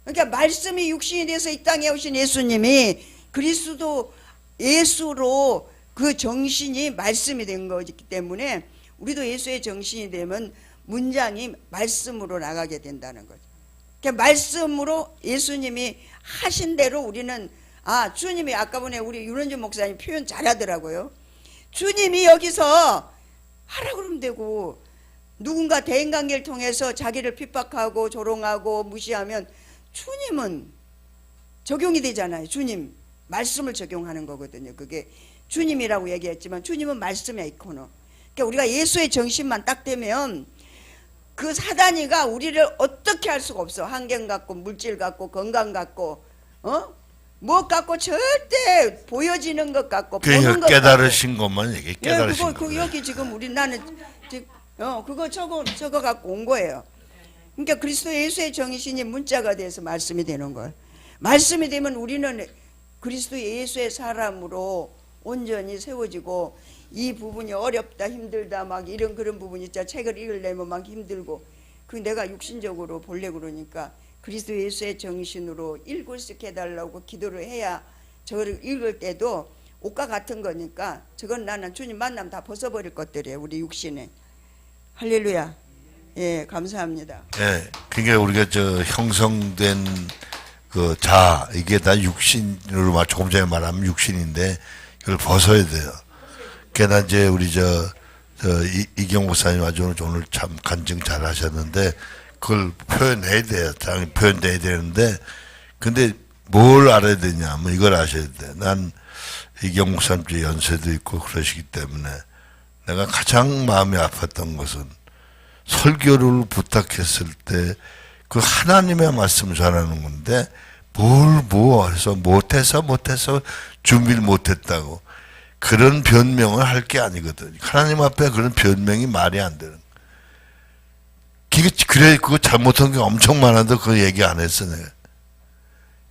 그러니까 말씀이 육신이 돼서 이 땅에 오신 예수님이 그리스도 예수로 그 정신이 말씀이 된 거기 때문에 우리도 예수의 정신이 되면 문장이 말씀으로 나가게 된다는 거죠. 그러니까 말씀으로 예수님이 하신 대로 우리는 주님이 아까 전에 우리 윤원준 목사님 표현 잘하더라고요. 주님이 여기서 하라 그러면 되고 누군가 대인관계를 통해서 자기를 핍박하고 조롱하고 무시하면 주님은 적용이 되잖아요. 주님 말씀을 적용하는 거거든요. 그게 주님이라고 얘기했지만 주님은 말씀의 이코노. 그러니까 우리가 예수의 정신만 딱 되면 그 사단이가 우리를 어떻게 할 수가 없어. 환경 갖고 물질 갖고 건강 갖고 뭐 갖고 절대 보여지는 것 갖고 보는 것 깨달으신 것만 얘기해. 깨달으신 거. 여기 지금 나는 그거 저거 갖고 온 거예요. 그러니까 그리스도 예수의 정신이 문자가 돼서 말씀이 되는 거예요. 말씀이 되면 우리는 그리스도 예수의 사람으로 온전히 세워지고 이 부분이 어렵다 힘들다 막 이런 그런 부분이 있잖아. 책을 읽으려면 막 힘들고 그 내가 육신적으로 보려고 그러니까 그리스도 예수의 정신으로 읽을 수 있게 해달라고 기도를 해야 저를 읽을 때도 옷과 같은 거니까 저건 나는 주님 만나면 다 벗어버릴 것들이에요. 우리 육신에. 할렐루야. 예, 감사합니다. 예, 그러니까 우리가 저 형성된 그 이게 다 육신으로 조금 전에 말하면 육신인데 이걸 벗어야 돼요. 그러니까 이제 우리 이경 목사님 아주 오늘 참 간증 잘 하셨는데 그걸 표현해야 돼요. 당연히 표현돼야 되는데 근데 뭘 알아야 되냐면 이걸 아셔야 돼. 난 이경 목사님 연세도 있고 그러시기 때문에 내가 가장 마음이 아팠던 것은 설교를 부탁했을 때 그 하나님의 말씀을 전하는 건데 해서 못해서 준비를 못했다고 그런 변명을 할 게 아니거든. 하나님 앞에 그런 변명이 말이 안 되는. 그래 그거 잘못한 게 엄청 많아도 그 얘기 안 했어 내가.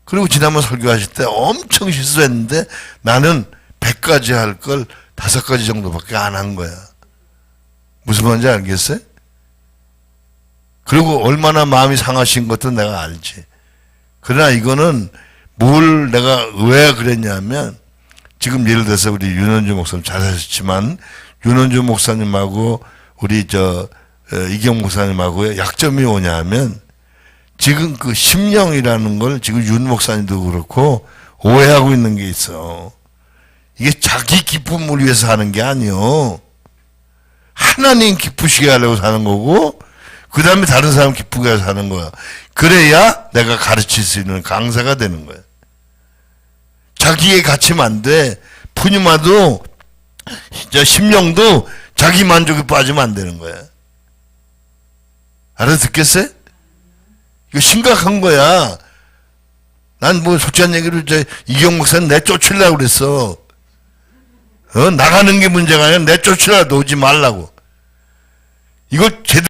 그리고 지난번 설교하실 때 엄청 실수했는데 나는 100가지 할 걸 5가지 정도밖에 안 한 거야. 무슨 말인지 알겠어요? 그리고 얼마나 마음이 상하신 것도 내가 알지. 그러나 이거는 내가 왜 그랬냐면 지금 예를 들어서 우리 윤원주 목사님 잘하셨지만 윤원주 목사님하고 우리 이경 목사님하고의 약점이 뭐냐면 지금 그 심령이라는 걸 지금 윤 목사님도 그렇고 오해하고 있는 게 있어. 이게 자기 기쁨을 위해서 하는 게 아니요. 하나님 기쁘시게 하려고 사는 거고 그 다음에 다른 사람 기쁘게 해서 하는 거야. 그래야 내가 가르칠 수 있는 강사가 되는 거야. 자기에 갇히면 안 돼. 푸니마도 저 심령도 자기 만족에 빠지면 안 되는 거야. 알아듣겠어요? 이거 심각한 거야. 난 뭐 솔직한 얘기로 이경 목사는 내쫓으려고 그랬어. 나가는 게 문제가 아니라 내쫓으려고 오지 말라고. 이거 제대로